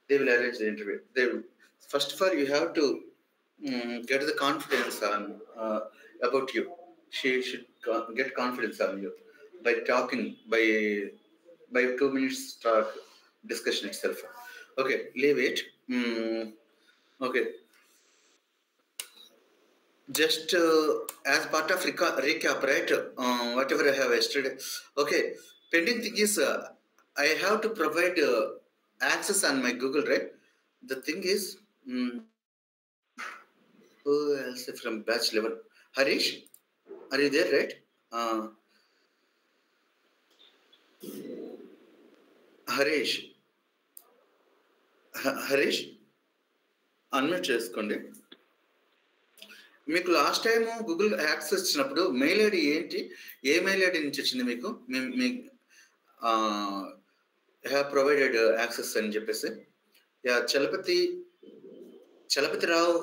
They will arrange the interview. They will, first of all, you have to get the confidence on about you. She should get confidence on you by talking, by 2 minutes talk discussion itself. Okay, leave it. Okay, just as part of recap, right? Whatever I have yesterday. Okay, pending thing is I have to provide access on my Google, right? The thing is, who else from batch level? Harish, are you there, right? Harish Harish unmute చేసుకోండి. మీకు last time Google access ఇచ్చినప్పుడు mail ID ఏంటి, ఏ mail ID నుంచి వచ్చింది మీకు? Have provided access అని చెప్పేసి. Yeah, Chalapathirao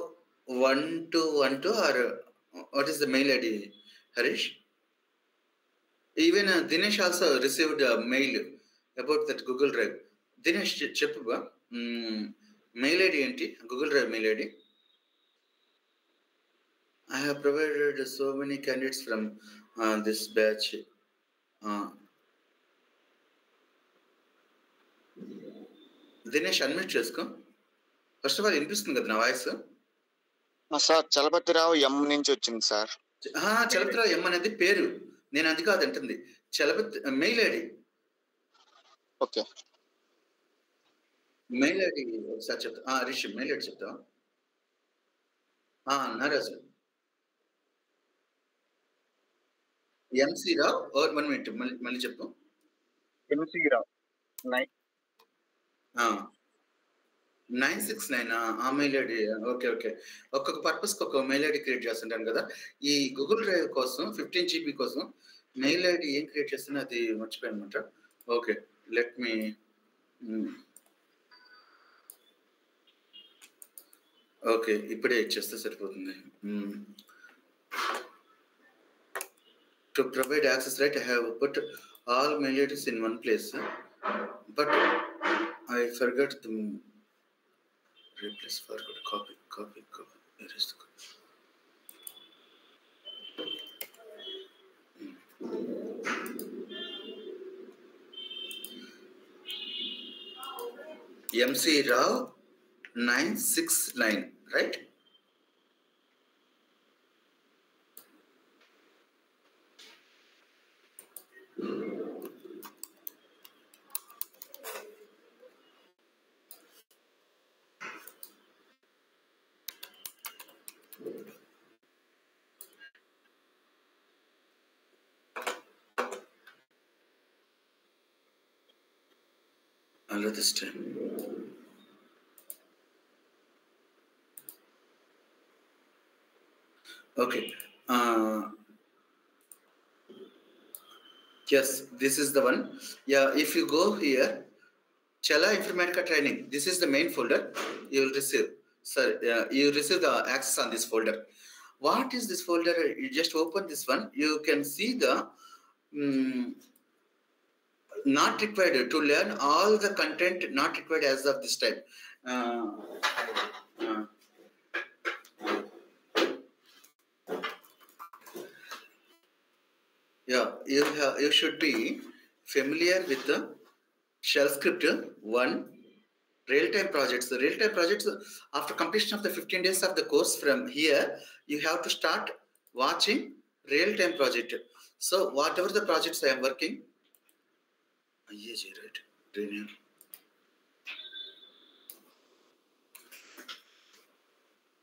1212 or what is the mail ID Harish? Even Dinesh also received mail about that Google drive. Dinesh చెప్పు బా, మెయిల్ ఐడి ఏంటి, Google drive mail ID? I have provided so many candidates from this batch. Dinesh unmute చేసుకో. First of all వినిపిస్తుంది కదా నా voice? Sir Chalapathirao ఎం నుంచి వచ్చింది sir. Chalapathirao ఎం అనేది పేరు, నేను అది కాదు అంటుంది. Chalapathi mail ID. Okay, mail ID ఒకసారి చెప్తా. రిషి మెయిల్ ఐడి చెప్తావా? నారాజు ఎంసీ రావు. 1 minute మళ్ళీ చెప్పు. ఎంసీ రావు 969 ఆ మెయిల్ ఐడి. ఓకే ఓకే, ఒక్కొక్క పర్పస్కి ఒక మెయిల్ ఐడి క్రియేట్ చేస్తుంటాను కదా. ఈ గూగుల్ డ్రైవ్ కోసం 15 GB కోసం మెయిల్ ఐడి ఏం క్రియేట్ చేస్తున్నా అది మర్చిపోయాను అనమాట. ఓకే, లెట్ మీ ఓకే, ఇప్పుడే ఇచ్చేస్తే సరిపోతుంది. To provide access, right, I have put all mail IDs in one place, but I forgot the replace forgot. Copy. Here is the copy. MC Rao 969, right? Under this time. Okay. Yes, this is the one. Yeah, if you go here, Chala Informatica Training, this is the main folder you will receive. Sir, you receive the access on this folder. What is this folder? You just open this one. You can see the not required to learn all the content not required as of this time. Yeah, you should be familiar with the shell script 1 real-time projects. The real-time projects, after completion of the 15 days of the course, from here you have to start watching real-time project. So whatever the projects I am working, right? Rename.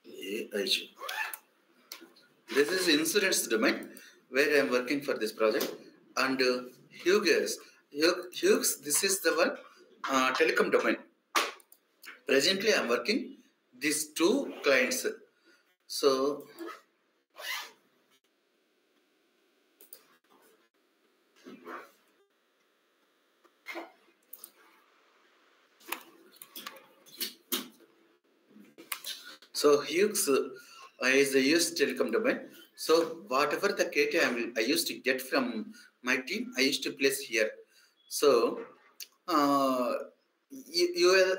AIG. This is insurance domain where I am working for this project. And Hughes, this is the one telecom domain. Presently I am working these 2 clients. So Hughes is the US telecom domain. So whatever the KT I used to get from my team, I used to place here. So you will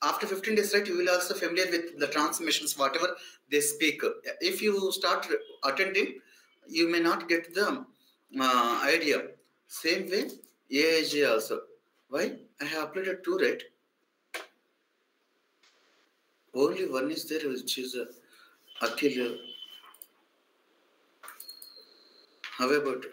after 15 days, right, you will also familiar with the transmissions, whatever they speak. If you start attending, you may not get the idea. Same way, AIG also. Why? I have uploaded two, right? Only one is there, which is Akhil. How about?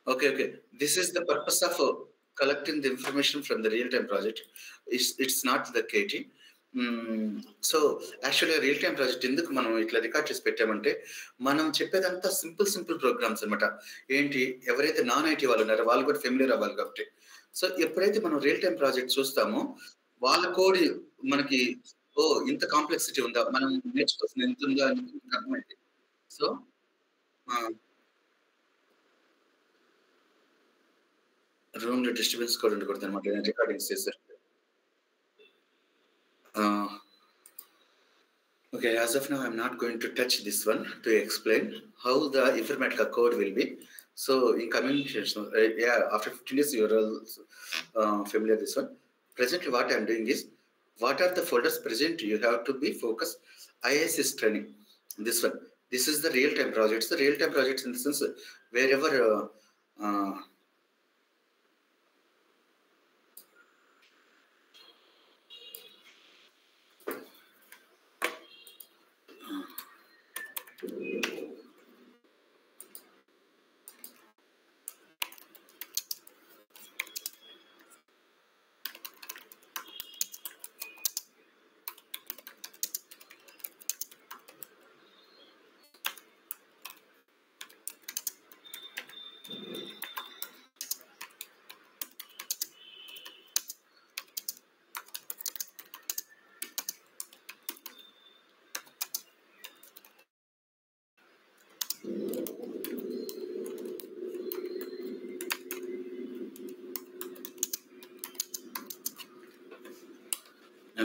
Okay. This is the purpose of collecting the information from the real-time project. It's not the KT. So యాక్చువల్గా real time project ఎందుకు మనం ఇట్లా record చేసి పెట్టామంటే మనం చెప్పేదంతా simple programmes అనమాట. ఏంటి, ఎవరైతే నాన్ ఐటీ వాళ్ళు ఉన్నారో వాళ్ళు కూడా ఫెమిలియర్ అవ్వాలి కాబట్టి. సో ఎప్పుడైతే మనం రియల్ టైం ప్రాజెక్ట్ చూస్తామో వాళ్ళ కోడ్ మనకి ఇంత కాంప్లెక్సిటీ ఉందా, మనం నేర్చుకోవాల్సిన ఎంత ఉందా అని అర్థమైంది. సో రూమ్ లో డిస్టర్బెన్స్ కూడా ఉండకూడదు అనమాట రికార్డింగ్స్ చేశారు. Okay, as of now, I'm not going to touch this one to explain how the Informatica code will be. So in communication, after 15 days, you're all familiar with this one. Presently, what I'm doing is, what are the folders present? You have to be focused. ISS training, this one. This is the real-time projects. The real-time projects in the sense, wherever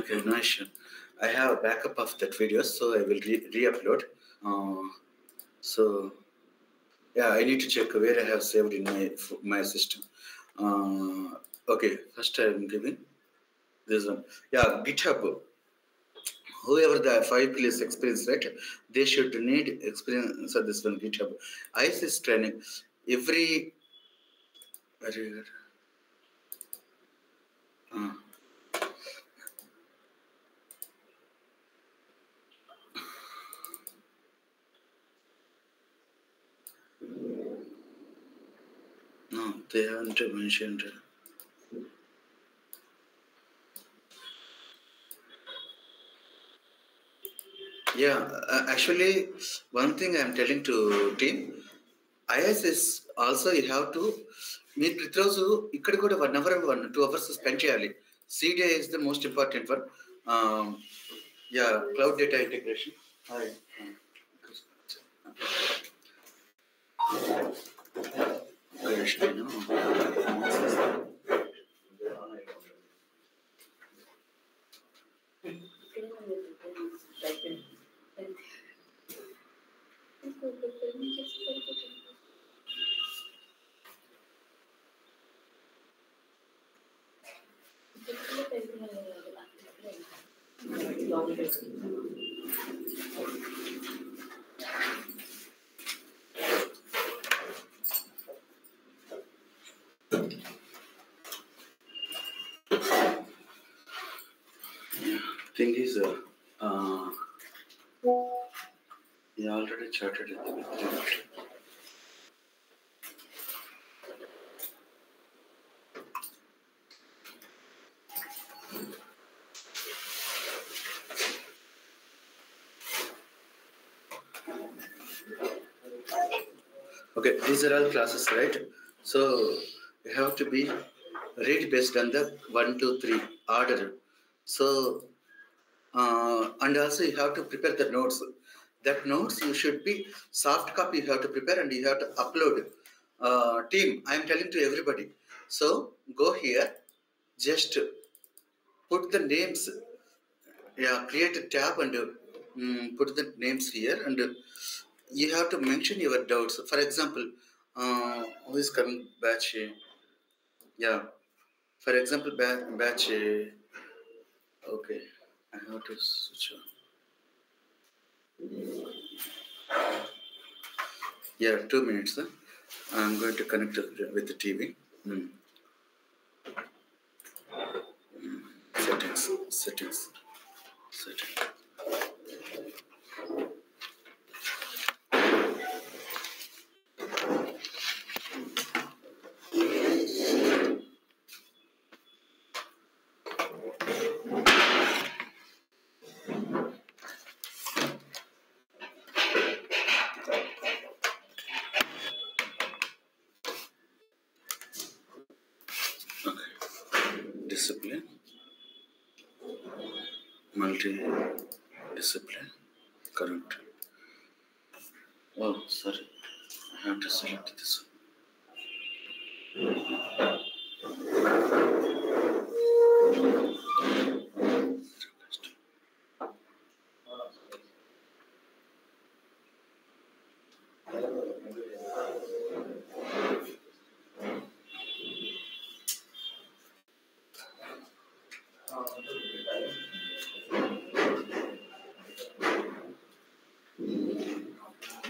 okay, no issue. I have a backup of that video, so I will re-upload. So yeah, I need to check where I have saved in my system. Okay, first I am giving this one. Yeah, GitHub. Whoever the 5 plus experience, right? They should need experience of this one, GitHub. ISIS training. Very good. No, they haven't mentioned. Yeah, actually, one thing I'm telling to team, ISS also you have to, మీరు ప్రతిరోజు ఇక్కడ కూడా 1 hour 2 hours spend చేయాలి. CDI is the most important one. Yeah, cloud data integration. Hi. Thing is, he already chatted it with them. Okay, these are all classes, right? So you have to be read based on the 1, 2, 3 order. So and also you have to prepare the notes. That notes you should be soft copy. You have to prepare and you have to upload. Team, I am telling to everybody. So go here, just put the names. Yeah, create a tab and put the names here and you have to mention your doubts. For example, who is coming batch? Yeah. For example, batch. Okay. I have to switch on. Yeah, 2 minutes. I'm going to connect with the TV. Settings. Okay. Discipline. Multi-discipline. Correct. Oh, sorry. I have to select this one.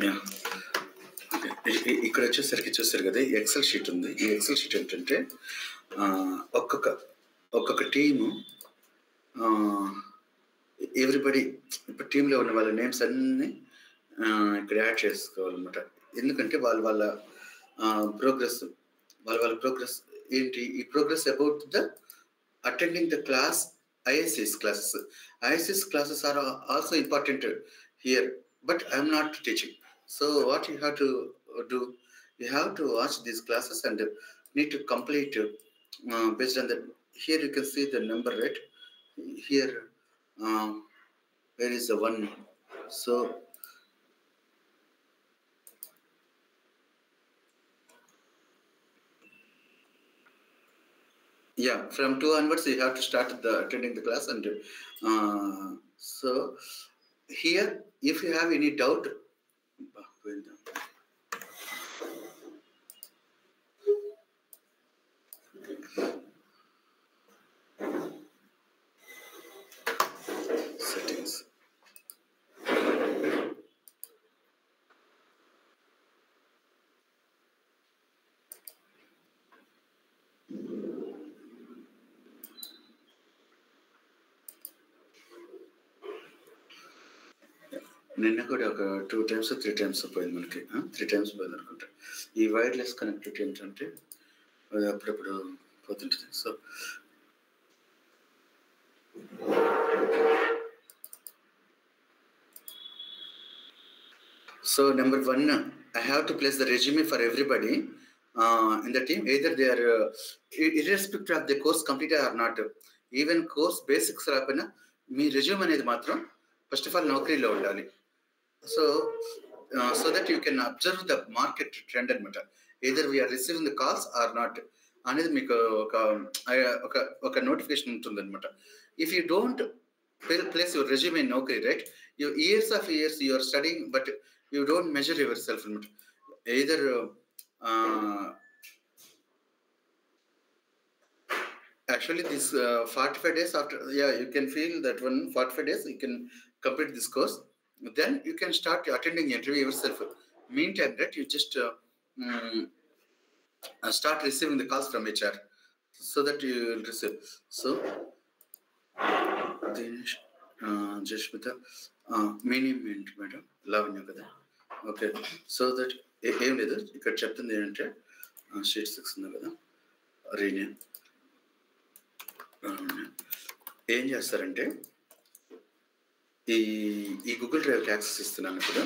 Yeah. ఇక్కడ వచ్చేసరికి చూసారు కదా XL sheet ఉంది. ఈ XL sheet ఏంటంటే ఒక్కొక్క team everybody ఇప్పుడు టీంలో ఉన్న వాళ్ళ నేమ్స్ అన్నీ ఇక్కడ యాడ్ చేసుకోవాలన్నమాట. ఎందుకంటే వాళ్ళ ప్రోగ్రెస్ ప్రోగ్రెస్ ఏంటి, ఈ progress about the attending the class ISS classes. ISS classes are also important here, but I'm not teaching. So what you have to do, you have to watch these classes and need to complete based on the, here you can see the number, right? Here, where is the one? So yeah, from 2 onwards you have to start attending the class, and so here if you have any doubt, settings. నిన్న కూడా ఒక 2 times 3 times పోయింది మనకి. 3 times పోయింది అనుకుంటా. ఈ wireless connectivity ఏంటంటే అప్పుడప్పుడు పోతుంటుంది. So number 1, I have to place the resume for everybody in the team. Either they are irrespective of the course completed or not. Even course basics రాకపోయినా మీ resume అనేది మాత్రం ఫస్ట్ ఆఫ్ ఆల్ నౌకరీలో ఉండాలి. So that you can observe the market trend అనమాట. Either we are receiving the calls or not అనేది మీకు ఒక notification ఉంటుంది అనమాట. If you don't place your resume in Naukri, right? Your years you are studying, but you don't measure yourself. Either actually this 45 days after, you can feel that one 45 days you can complete this course. Then you can start attending interview yourself. Meantime, right, you just start receiving the calls from HR, so that you will receive. So Dinesh, Jashmita, meaning madam, Lavanya kada. Okay, so that ఏం లేదు, ఇక్కడ చెప్తుంది ఏంటంటే sheet 6 ఉంది కదా, రీనే ఏం చేస్తారంటే ఈ గూగుల్ డ్రైవ్కి యాక్సెస్ ఇస్తున్నాను ఇప్పుడు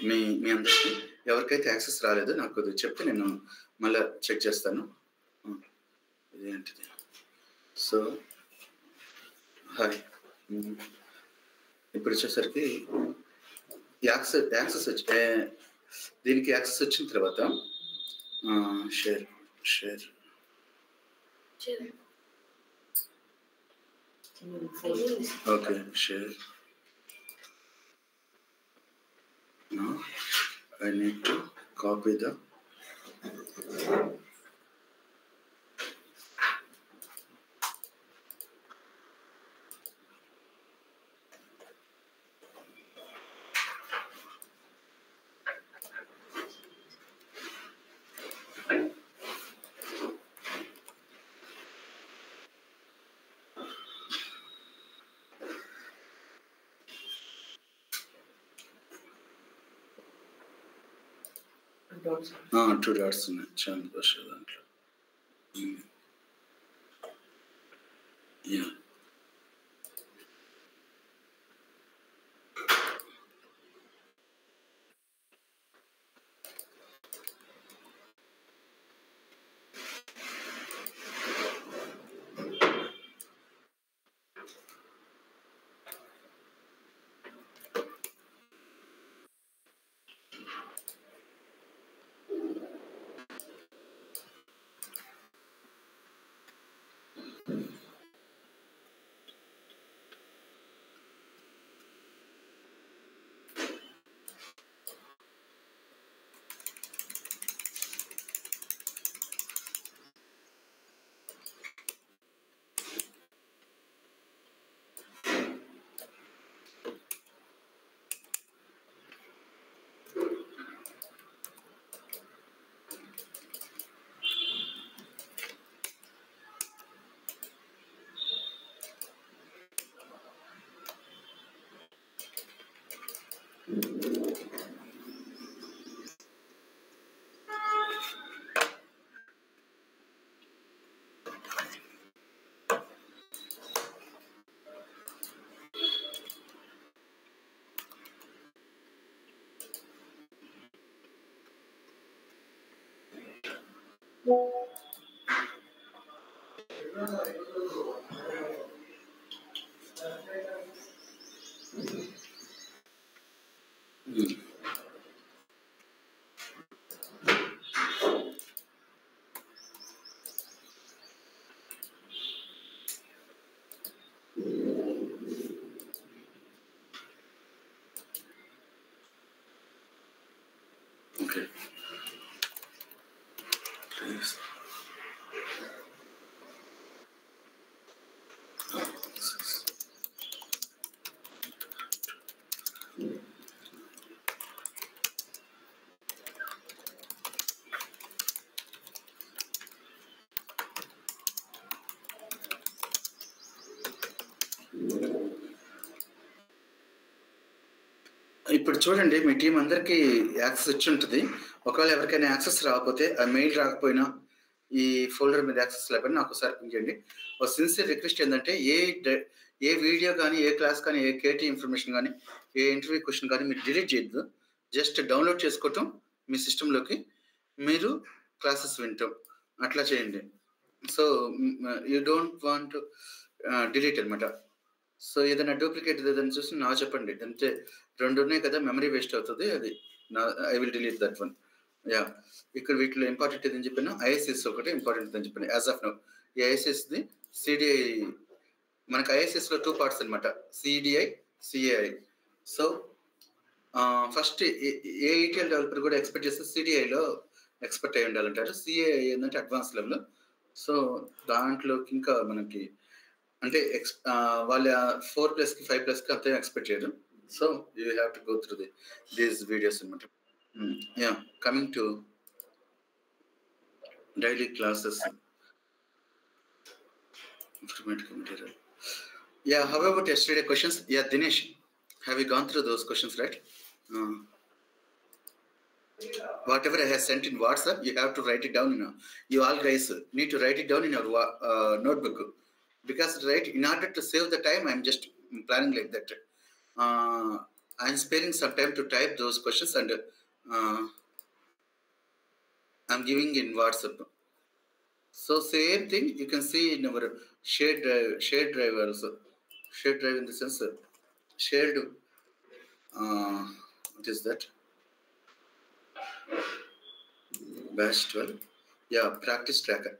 మీ అందరికీ. ఎవరికైతే యాక్సెస్ రాలేదో నాకు చెప్తే నేను మళ్ళీ చెక్ చేస్తాను. ఇదేంటిది? సో హాయ్, ఇప్పుడు వచ్చేసరికి యాక్సెస్ వచ్చి దీనికి యాక్సెస్ వచ్చిన తర్వాత share okay, share Now I need to copy the two dots ఉన్నాయి చంద్రబాష దాంట్లో. Yeah. Okay. Please. ఇప్పుడు చూడండి, మీ టీం అందరికీ యాక్సెస్ వచ్చి ఉంటుంది. ఒకవేళ ఎవరికైనా యాక్సెస్ రాకపోతే, ఆ మెయిల్ రాకపోయినా, ఈ ఫోల్డర్ మీద యాక్సెస్ లేకపోయినా నాకు ఒకసారి పింక్ చేయండి. ఒక సిన్సియర్ రిక్వెస్ట్ ఏంటంటే, ఏ వీడియో కానీ, ఏ క్లాస్ కానీ, ఏ కేటీ ఇన్ఫర్మేషన్ కానీ, ఏ ఇంటర్వ్యూ క్వశ్చన్ కానీ మీరు డిలీట్ చేయొద్దు. జస్ట్ డౌన్లోడ్ చేసుకోవటం మీ సిస్టంలోకి, మీరు క్లాసెస్ వింటాం, అట్లా చేయండి. So you don't want delete అనమాట. సో ఏదైనా డూప్లికేట్ ఏదైనా చూసి నా చెప్పండి. అంతే, 2 ఉన్నాయి కదా, మెమరీ వేస్ట్ అవుతుంది. అది నా I will delete that one. Yeah, ఇక్కడ వీటిలో ఇంపార్టెంట్ ఏదని చెప్పాను, ఐఎస్ఎస్ ఒకటి ఇంపార్టెంట్ అని చెప్పాను. యాజ్ ఆఫ్ నౌ ఈ ఐఎస్ఎస్ది సిడిఐ, మనకి ఐఎస్ఎస్లో 2 పార్ట్స్ అనమాట, సిడిఐ, సిఏఐ. సో ఫస్ట్ ఏ ఈటీఎల్ డెవలపర్ కూడా ఎక్స్పెక్ట్ చేస్తే సిడిఐలో ఎక్స్పర్ట్ అయి ఉండాలంటారు. సిఏఐ ఏంటంటే అడ్వాన్స్ లెవెల్. సో దాంట్లోకి ఇంకా మనకి అంటే వాళ్ళ 4+కి 5+కి అంతే ఎక్స్పెక్ట్ చేయరు. So you have to go through these videos అనమాట. Yeah, coming to daily classes, informative material. Yeah, how about yesterday questions? Yeah, Dinesh, have you gone through those questions, right? Whatever I have sent in WhatsApp, you have to write it down. You all guys need to write it down in your notebook. Because, right, in order to save the time, I'm just planning like that. I'm sparing some time to type those questions, and I'm giving in WhatsApp. So same thing you can see in our shared drive also. Shared drive in the sense shared. What is that? Batch 12. Yeah, practice tracker.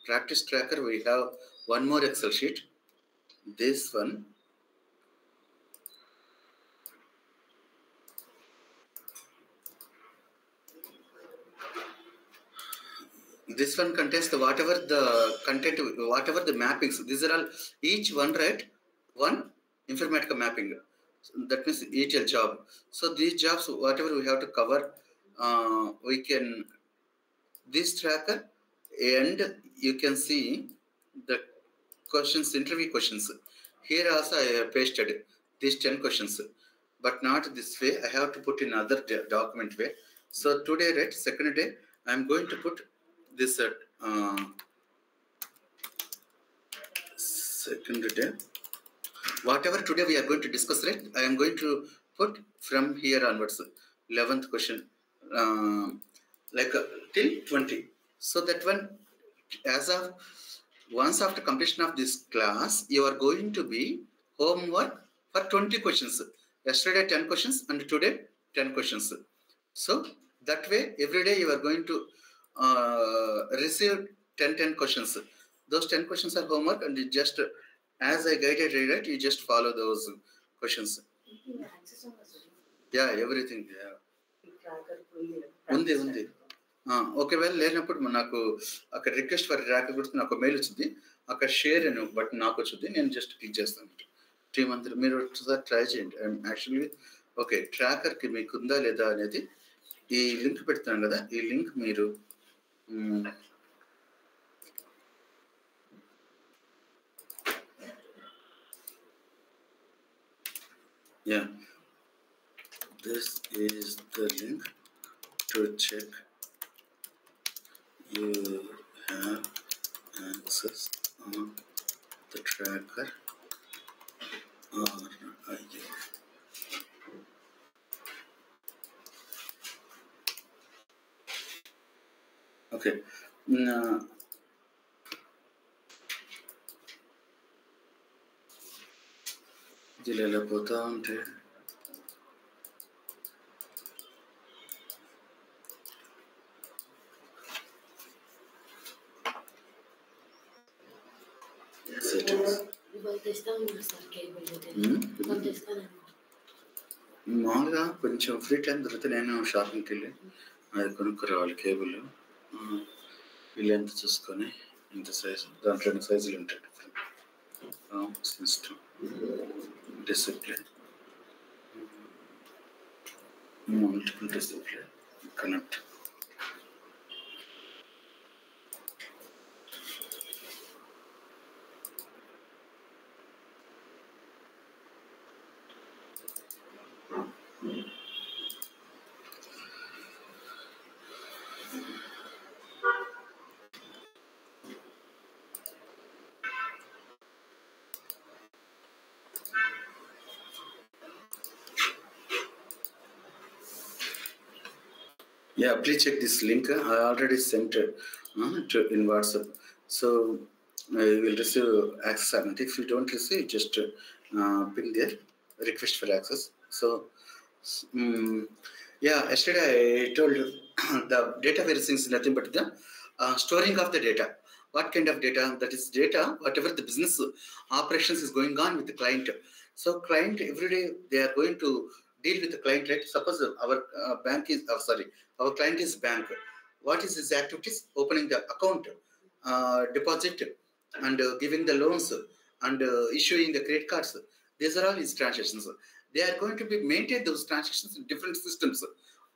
Practice tracker. We have one more Excel sheet. This one. This one contains the whatever the content, whatever the mappings. These are all each one, right? One Informatica mapping. So that means ETL job. So these jobs, whatever we have to cover, we can this tracker, and you can see the questions, interview questions. Here also I have pasted these 10 questions, but not this way. I have to put in other document way. So today, right, second day, I am going to put this second day. Whatever today we are going to discuss, right, I am going to put from here onwards, 11th question, like till 20. So that one, as of once after completion of this class, you are going to be homework for 20 questions. Yesterday 10 questions and today 10 questions. So that way every day you are going to receive 10 questions. Those 10 questions are homework, and you just as I guided you, right, you just follow those questions. Yeah, everything. Yeah. ఉంది ఒకవేళ లేనప్పుడు నాకు అక్కడ request for rack గురించి నాకు mail వచ్చింది, అక్కడ share అని బట్ నాకు వచ్చింది, నేను జస్ట్ క్లిక్ చేస్తాను. టీమ్ అంతా మీరు ఒకసారి ట్రై చేయండి. యాక్చువల్లీ ఓకే, ట్రాకర్కి మీకు ఉందా లేదా అనేది ఈ లింక్ పెడతాను కదా, ఈ లింక్ మీరు yeah, this is the link to check you have access on the tracker or not. Okay. ఇది ఎలా పోతా ఉంటే మామూలుగా కొంచెం ఫ్రీ టైం దొరికితే నేను షాపింగ్కి వెళ్ళి అది కొనుక్కురావాలి కేబుల్. వీళ్ళు ఎంత చూసుకొని ఇంత సైజు, దాంట్లో 2 సైజులు ఉంటాయి. System discipline, multiple discipline, connect. Yeah, please check this link. I already sent it in WhatsApp. So you will receive access. And if you don't receive, just ping there, request for access. So yeah, yesterday I told you the data warehousing is nothing but the storing of the data. What kind of data? That is data, whatever the business operations is going on with the client. So client, every day they are going to deal with the client, right? Suppose our bank is, our client is bank. What is his activities? Opening the account, deposit, and giving the loans, and issuing the credit cards. These are all his transactions. They are going to be maintain those transactions in different systems.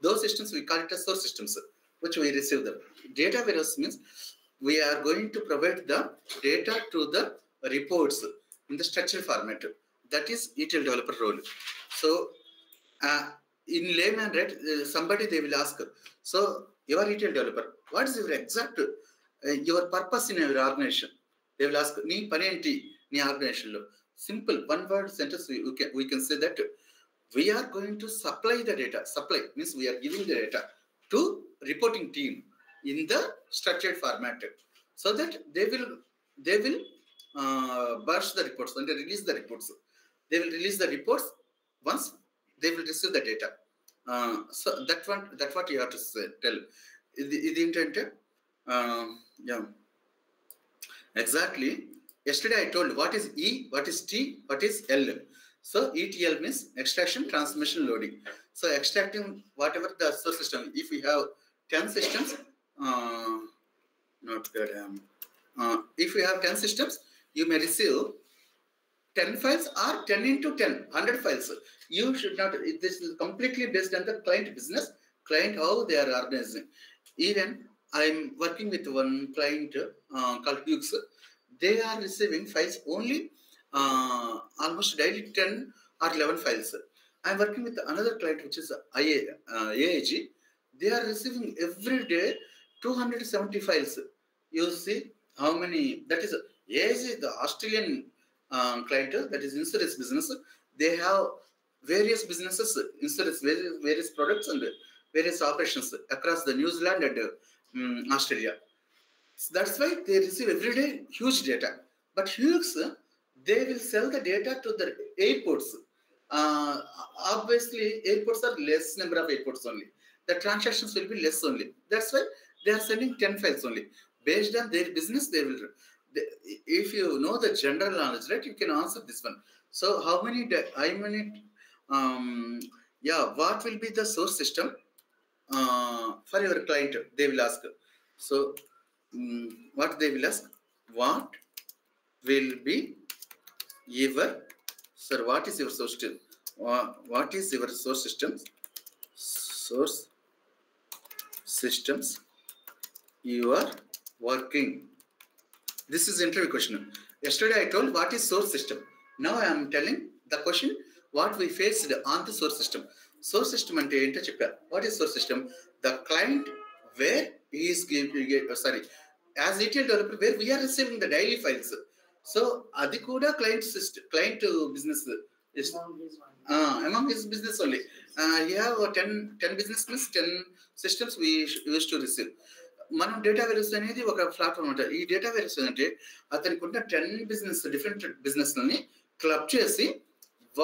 Those systems we call it as source systems, which we receive the data warehouse means we are going to provide the data to the reports in the structured format. That is ETL developer role. So in layman, right, somebody they will ask, so you are ETL developer, what is your exact your purpose in your organization? They will ask, nee pani enti nee organization lo. Simple one word sentence we can say that we are going to supply the data. Supply means we are giving the data to reporting team in the structured format, so that they will burst the reports and they release the reports. They will release the reports once they will receive the data. So that's what you have to say, tell. Idi intente yeah, exactly. Yesterday I told what is E, what is T, what is L. So ETL means extraction, transmission, loading. So extracting whatever the source system. If we have 10 systems, Not bad. If you have 10 systems, you may receive 10 files or 10 into 10, 100 files. You should not, this is completely based on the client business, client how they are organizing. Even I'm working with one client called Dukes. They are receiving files only almost daily 10 or 11 files. I'm working with another client which is AIG. They are receiving every day 270 files. You see how many, that is AIG, the Australian client, that is insurance business. They have various businesses, insurance, various products and various operations across the New Zealand and Australia. So that's why they receive every day huge data. But Hughes, they will sell the data to the airports. Obviously, airports are less number of airports only. The transactions will be less only. That's why they are sending 10 files only. Based on their business, they will. If you know the general knowledge, right, you can answer this one. So, how many? What will be the source system for your client? They will ask. So, what they will ask? What will be your, sir? What is your source system? What is your source systems? Source systems you are working. This is interview question. Yesterday I told what is source system. Now I am telling the question what we faced on the source system. Source system ante ento cheppa. What is source system? The client where he is as ETL developer where we are receiving the daily files. So adi kuda client business is among his business only. He have 10 business means 10 systems we used to receive. మనం data various అనేది ఒక platform అంట. ఈ data various అంటే అతనికి ఉన్న 10 business different బిజినెస్లని club చేసి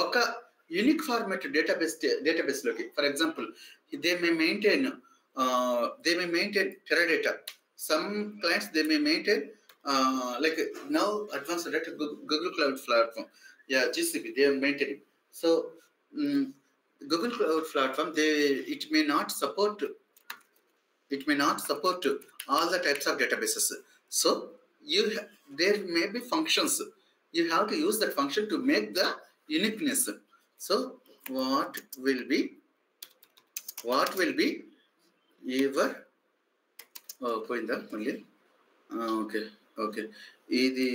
ఒక యూనిక్ ఫార్మాట్ డేటాబేస్ లోకి, for example they may maintain Teradata. Some clients they may maintain like now advanced data Google Cloud platform, GCP they are maintaining. So Google Cloud platform it may not support all the types of databases. So there may be functions. You have to use that function to make the uniqueness. So what will be your పోయిందా మళ్ళీ? Okay ఇది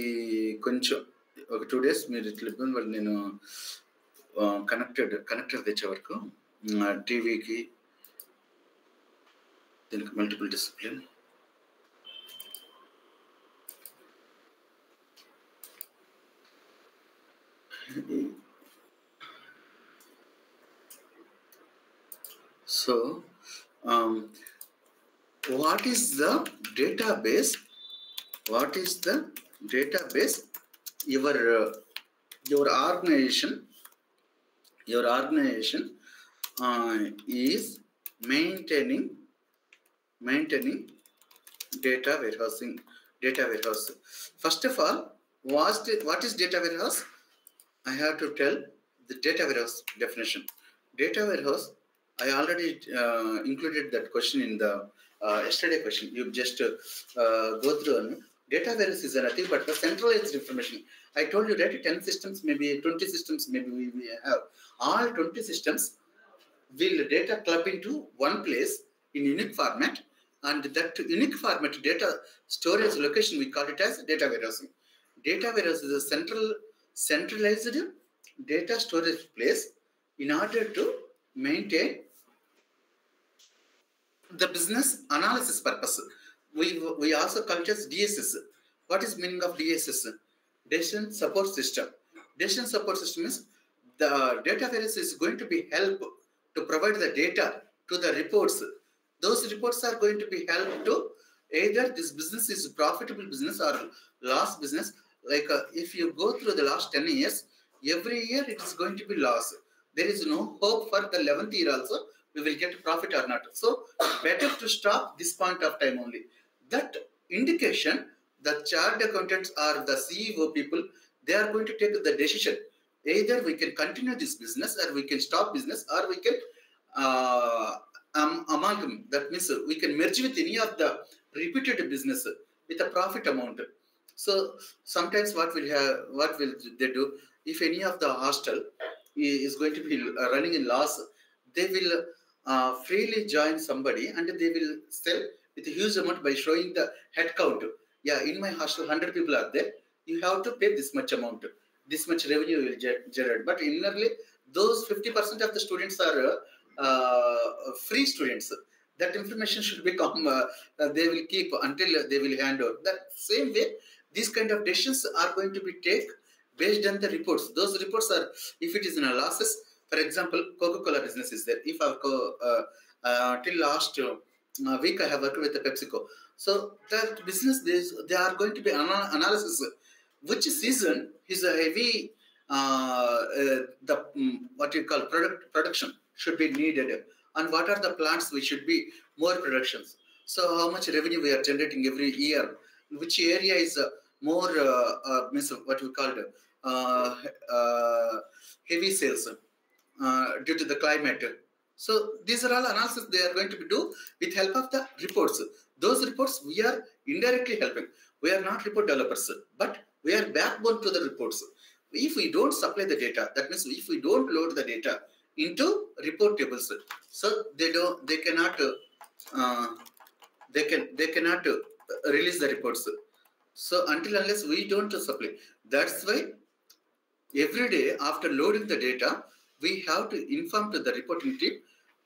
కొంచెం ఒక 2 days మీరు ఇట్లా ఇబ్బంది పడి నేను కనెక్టర్ తెచ్చే వరకు టీవీకి దీనికి multiple discipline. So what is the database your organization is maintaining data warehouse. First of all, what is data warehouse? I have to tell the data warehouse definition. Data warehouse, I already included that question in the yesterday question. You just go through. Data warehouse is nothing but the centralized information. I told you that 10 systems, maybe 20 systems, maybe we have. All 20 systems will data club into one place in unique format, and that unique format data storage location we call it as data warehousing. Data warehouse is a centralized data storage place in order to maintain the business analysis purpose. We also call it as DSS. What is meaning of DSS? Decision support system. Decision support system is the data warehouse is going to be help to provide the data to the reports. Those reports are going to be help to either this business is profitable business or loss business. Like if you go through the last 10 years, every year it is going to be loss. There is no hope for the 11th year also we will get profit or not. So better to stop this point of time only. That indication, the chartered accountants or the CEO people, they are going to take the decision. Either we can continue this business or we can stop business, or we can amalgam. That means we can merge with any of the repeated business. with a profit amount. So sometimes what will they do? If any of the hostel is going to be running in loss, they will freely join somebody and they will sell with a huge amount by showing the head count. Yeah, in my hostel, 100 people are there. You have to pay this much amount. This much revenue will generate. But innerly, those 50% of the students are free students. That information should become, they will keep until they will hand over. That same way, these kind of decisions are going to be taken based on the reports. Those reports are, if it is in a losses, for example, Coca-Cola business is there. If till last week I have worked with the PepsiCo. So that business, they are going to be analysis. Which season is a heavy, what you call production should be needed, and what are the plants which should be more productions. So how much revenue we are generating every year, which area is more means what we call heavy sales due to the climate. So these are all analysis they are going to do with help of the reports. Those reports we are indirectly helping. We are not report developers, but we are backbone to the reports. If we don't supply the data, that means if we don't load the data into report tables, so they cannot release the reports. So until unless we don't supply, that's why every day after loading the data, we have to inform to the reporting team,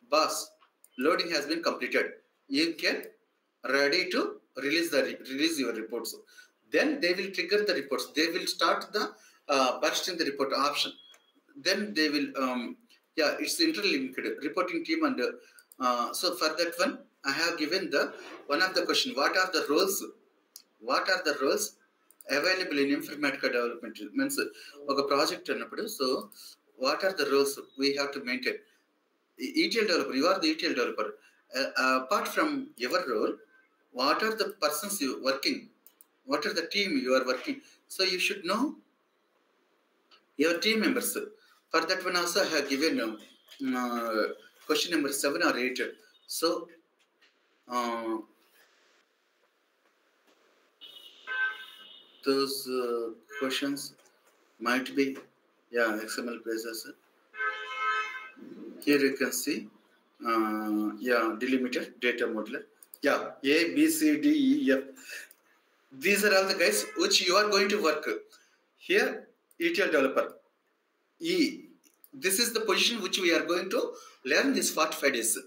boss, loading has been completed. You can ready to release your reports. Then they will trigger the reports. They will start the bursting the report option. Then they will, it's interlinked reporting team. And so for that one, I have given the one of the question. What are the roles? What are the roles available in Informatica development? Means a project. So what are the roles we have to maintain? ETL developer. You are the ETL developer. Apart from your role, what are the persons you working? What are the team you are working? So you should know your team members. For that one also I have given question number 7 or 8. So those questions might be, XML pages. Here you can see, delimiter, data modeler. A, B, C, D, E, F. These are all the guys which you are going to work. Here, ETL developer. E. This is the position which we are going to learn this 45 days.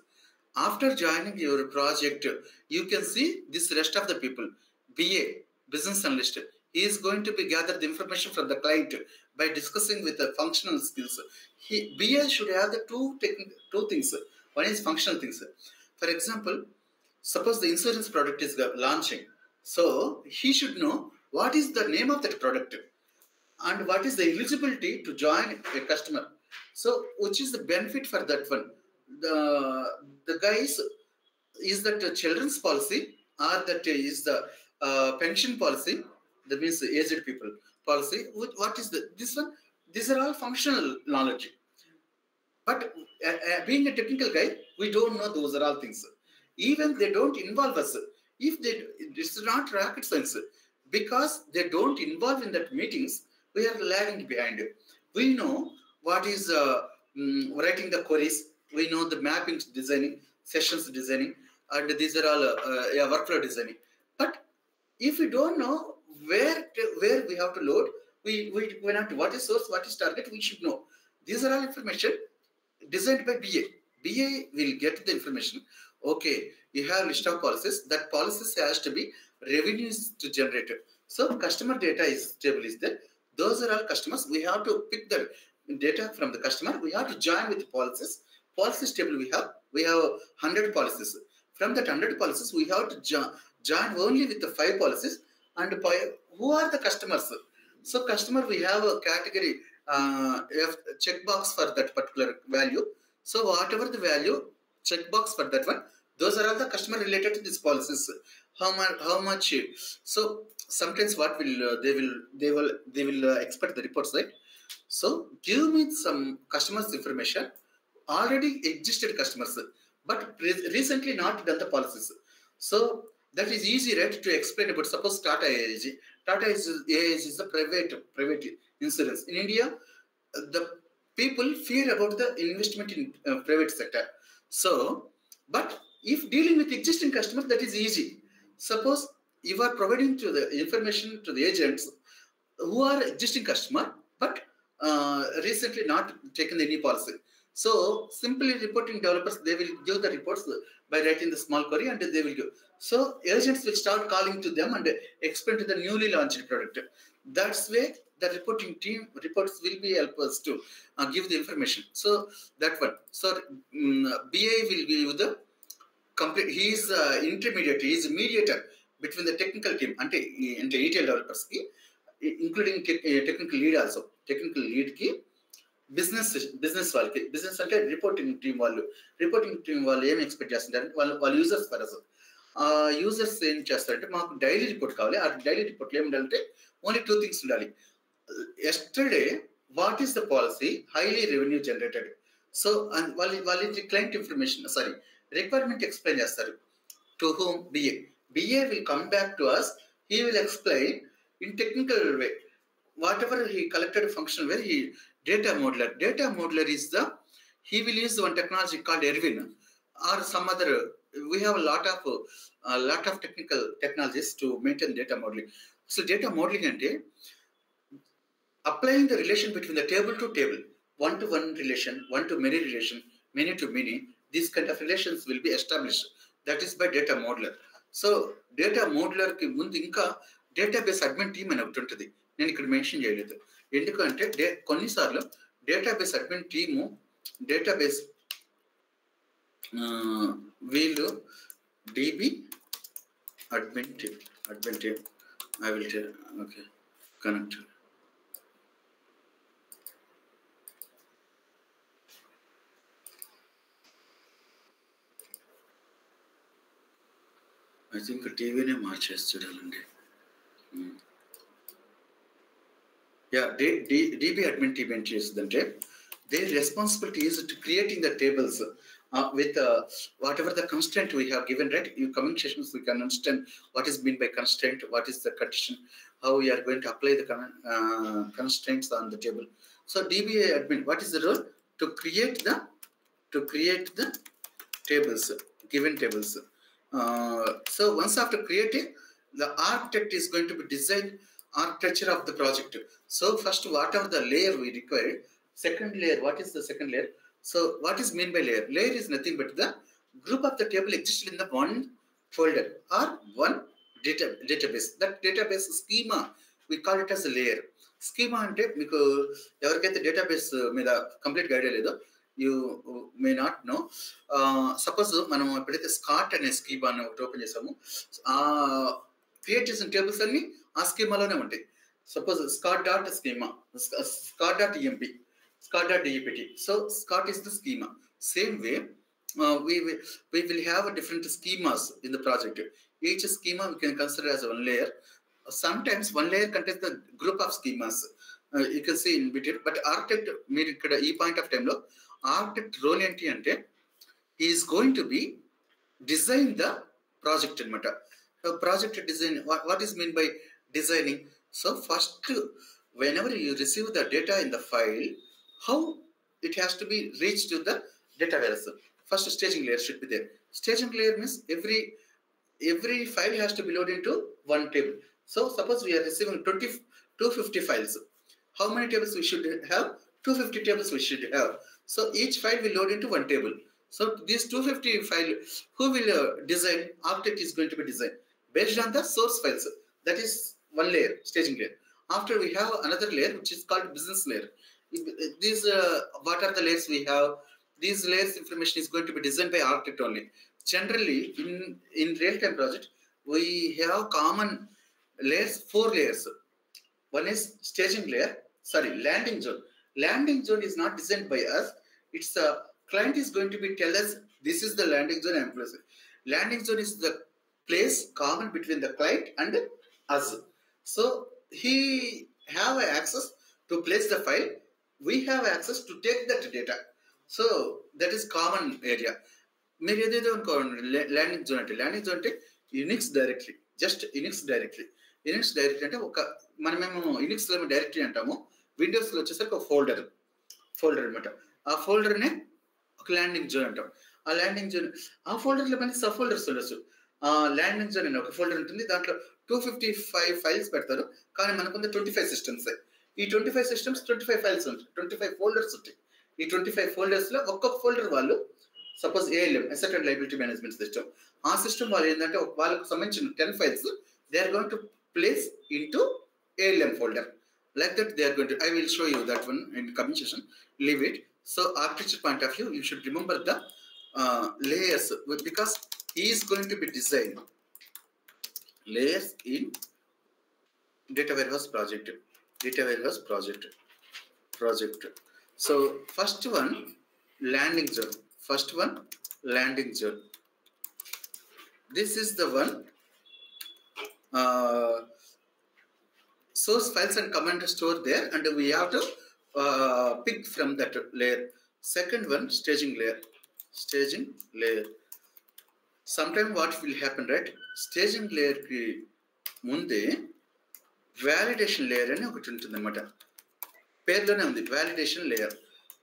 After joining your project, you can see this rest of the people. BA, business analyst. He is going to be gather the information from the client by discussing with the functional skills. BA should have the two things. One is functional things. For example, suppose the insurance product is launching. So he should know what is the name of that product and what is the eligibility to join a customer. So which is the benefit for that one? The guys, is that a children's policy or that is the pension policy? That means aged people policy. What is this one? These are all functional knowledge. But being a technical guy, we don't know those are all things. Even they don't involve us. It's not rocket science. Because they don't involve in that meetings, we are lagging behind. We know what is writing the queries. We know the mapping designing, sessions designing, and these are all workflow designing. But if we don't know where we have to load, we have to, what is source, what is target, we should know. These are all information designed by BA. BA will get the information. Okay, you have list of policies. That policies has to be revenues to generate. So customer data is table is there. Those are all customers. We have to pick the data from the customer. We have to join with the policies. Policies table we have 100 policies. From that 100 policies, we have to join only with the 5 policies. And who are the customers? So customer, we have a category checkbox for that particular value. So whatever the value, checkbox for that one, those are all the customer related to these policies. How much? So sometimes what will they will expect the reports, right? So give me some customers information, already existed customers, but recently not done the policies. So that is easy, right, to explain about. Suppose Tata AIG. Tata AIG is a private insurance. In India, the people fear about the investment in private sector. So, but if dealing with existing customers, that is easy. Suppose you are providing to the information to the agents who are existing customer, but recently not taken any policy. So simply reporting developers, they will give the reports by writing the small query and they will give. So agents will start calling to them and explain to the newly launched product. That's way the reporting team reports will be help us to give the information. So that one. So BA will give the complete. He is intermediate. He is mediator between the technical team and ETL developers, including technical lead also. Technical lead ki business వాళ్ళకి, business అంటే reporting team వాళ్ళు ఏం expect చేస్తుంటారు, వాళ్ళ users for us. ఆ users ఏం చేస్తారంటే మాకు డైలీ రిపోర్ట్ కావాలి. ఆ డైలీ రిపోర్ట్లో ఏముండాలంటే ఓన్లీ 2 things ఉండాలి. Yesterday what is the policy highly revenue generated. So వాళ్ళ క్లయింట్ ఇన్ఫర్మేషన్ రిక్వైర్మెంట్ ఎక్స్ప్లెయిన్ చేస్తారు. To whom BA will come back to us. He will explain in technical way whatever he collected functional where he data modeler is he will use one technology called Erwin or some other. We have a lot of technical technologies to maintain data modeling. So data modeling ante applying the relation between the table to table, one to one relation, one to many relation, many to many. These kind of relations will be established. That is by data modeler. So data modeler ki mundu inka database admin team అని ఒకటి ఉంటుంది. నేను ఇక్కడ mention చేయలేదు ఎందుకంటే కొన్నిసార్లు database admin team database వీళ్ళు DB admin team I will okay connect. I think టీవీనే మార్చేసి చూడాలండి. DB admin team ఏంటి చేస్తుందంటే their responsibility is to creating the tables with whatever the constraint we have given, right? In coming sessions we can understand what is meant by constraint, what is the condition, how we are going to apply the constraints on the table. So DB admin, what is the role? To create the tables, given tables. So once after creating, the architect is going to be designed architecture of the project. So first whatever the layer we required, second layer, what is the second layer? So what is meant by layer? Layer is nothing but the group of the table exists in the one folder or one database. That database schema, we call it as a layer. Schema ante meeku evarkaithe database meeda complete guide ledo, you may not know. Suppose manam eppadaithe Scott ane schema ni okati open chesamu, create చేసిన tables అన్ని ఆ స్కీమాలోనే ఉంటాయి. Suppose Scott dot schema, Scott dot EMP, Scott dot DEPT. So Scott is the schema. Same way we will have different schemas in the project. Each schema we can consider as one layer. Sometimes one layer contains the group of schemas. You can see in between. But architect, మీరు ఇక్కడ ఈ point of టైంలో architect role ఏంటి అంటే he is going to be design the project అనమాట. Project design, what is meant by designing? So first, whenever you receive the data in the file, how it has to be reached to the database. First staging layer should be there. Staging layer means every file has to be loaded into one table. So suppose we are receiving 250 files. How many tables we should have? 250 tables we should have. So each file will load into one table. So these 250 file, who will design? Architect is going to be designed based on the source files. That is one layer, staging layer. After we have another layer which is called business layer. These what are the layers we have? These layers information is going to be designed by architect only. Generally in real-time project we have common layers, 4 layers. One is staging layer, landing zone. Landing zone is not designed by us. It's a client is going to be tell us this is the landing zone and place. Landing zone is the place common between the client and us. So he have access to place the file. We have access to take that data. So that is common area. మీరు ఏదైతే అనుకోండి landing zone అంటే Unix directory, just Unix directory. Unix directory అంటే ఒక మనమేమో యునిక్స్లో directory అంటాము, విండోస్లో వచ్చేసరికి ఒక ఫోల్డర్ అనమాట. ఆ ఫోల్డర్నే ఒక ల్యాండింగ్ జోన్ అంటాం. ఆ ల్యాండింగ్ జోన్, ఆ ఫోల్డర్లో మనకి సబ్ ఫోల్డర్స్ ఉండొచ్చు. ల్యాండింగ్ జోన్ అనే ఒక ఫోల్డర్ ఉంటుంది, దాంట్లో 255 ఫైల్స్ పెడతారు. కానీ మనకుంది 25 సిస్టమ్స్. ఈ 25 సిస్టమ్స్ 25 ఫైల్స్ ఉంటాయి, 25 ఫోల్డర్స్ ఉంటాయి. ఈ 25 ఫోల్డర్స్లో ఒక్కొక్క ఫోల్డర్ వాళ్ళు, suppose ALM, asset and liability management system, ఆ సిస్టమ్ వాళ్ళు ఏంటంటే వాళ్ళకు సంబంధించిన 10 files they are going to place into ALM folder. Like that they are going to, I will show you that one in coming session. Leave it. So architecture point of view, you should remember the layers, because he is going to be design layers in data warehouse project. So first one, landing zone. This is the one, source files and command store there, and we have to pick from that layer. Second one, staging layer. Sometime what will happen, right? Staging layer ki munde validation layer ani okati untundi anamata. Perlone undi validation layer.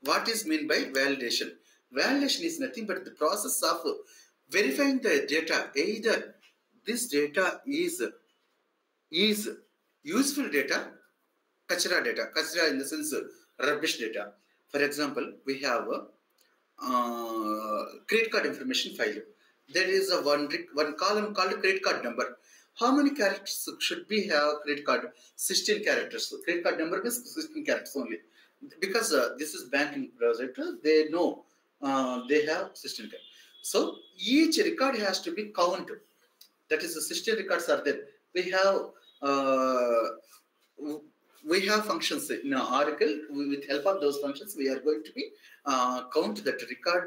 What is mean by validation? Validation is nothing but the process of verifying the data. Either this data is useful data, kachra in the sense rubbish data. For example, we have a credit card information file. There is a one column called credit card number. How many characters should we have? Credit card, 16 characters. Credit card number means 16 characters only. Because this is banking project, they know they have 16 characters. So each record has to be counted. That is, the 16 records are there. We have functions in Oracle. With help of those functions, we are going to be count that record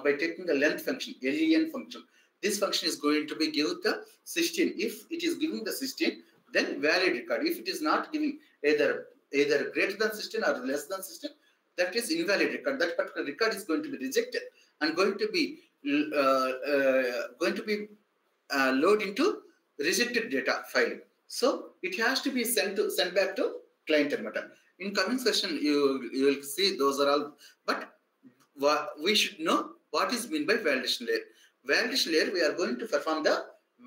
by taking the length function, len function. This function is going to be give the 16. If it is giving the 16, then valid record. If it is not giving either greater than 16 or less than 16, that is invalid record. That particular record is going to be rejected and going to be load into rejected data file. So it has to be sent back to client anamata. In coming session, you will see those are all. But we should know what is meant by validation layer. Validation layer, we are going to perform the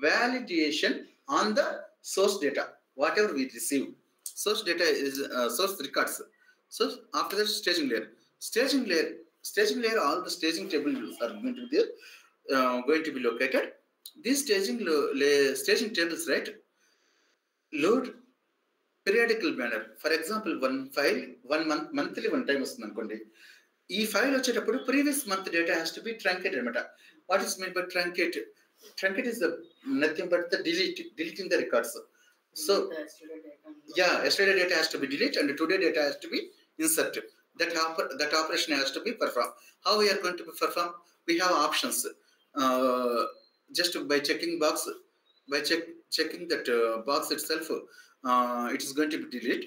validation on the source data, whatever we receive. Source data is source records. So after that, staging layer, all the staging tables are going to be there, going to be located. These staging tables, right, load periodical manner. For example, one file, monthly one time వస్తుంది అనుకోండి. ఈ file వచ్చేటప్పుడు previous month data has to be truncated అనమాట. What is meant by truncate? Truncate is nothing but the deleting the records. So yesterday data has to be deleted and today data has to be inserted. That operation has to be performed. How we are going to perform? We have options. Just by checking box, checking that box itself, it is going to be deleted.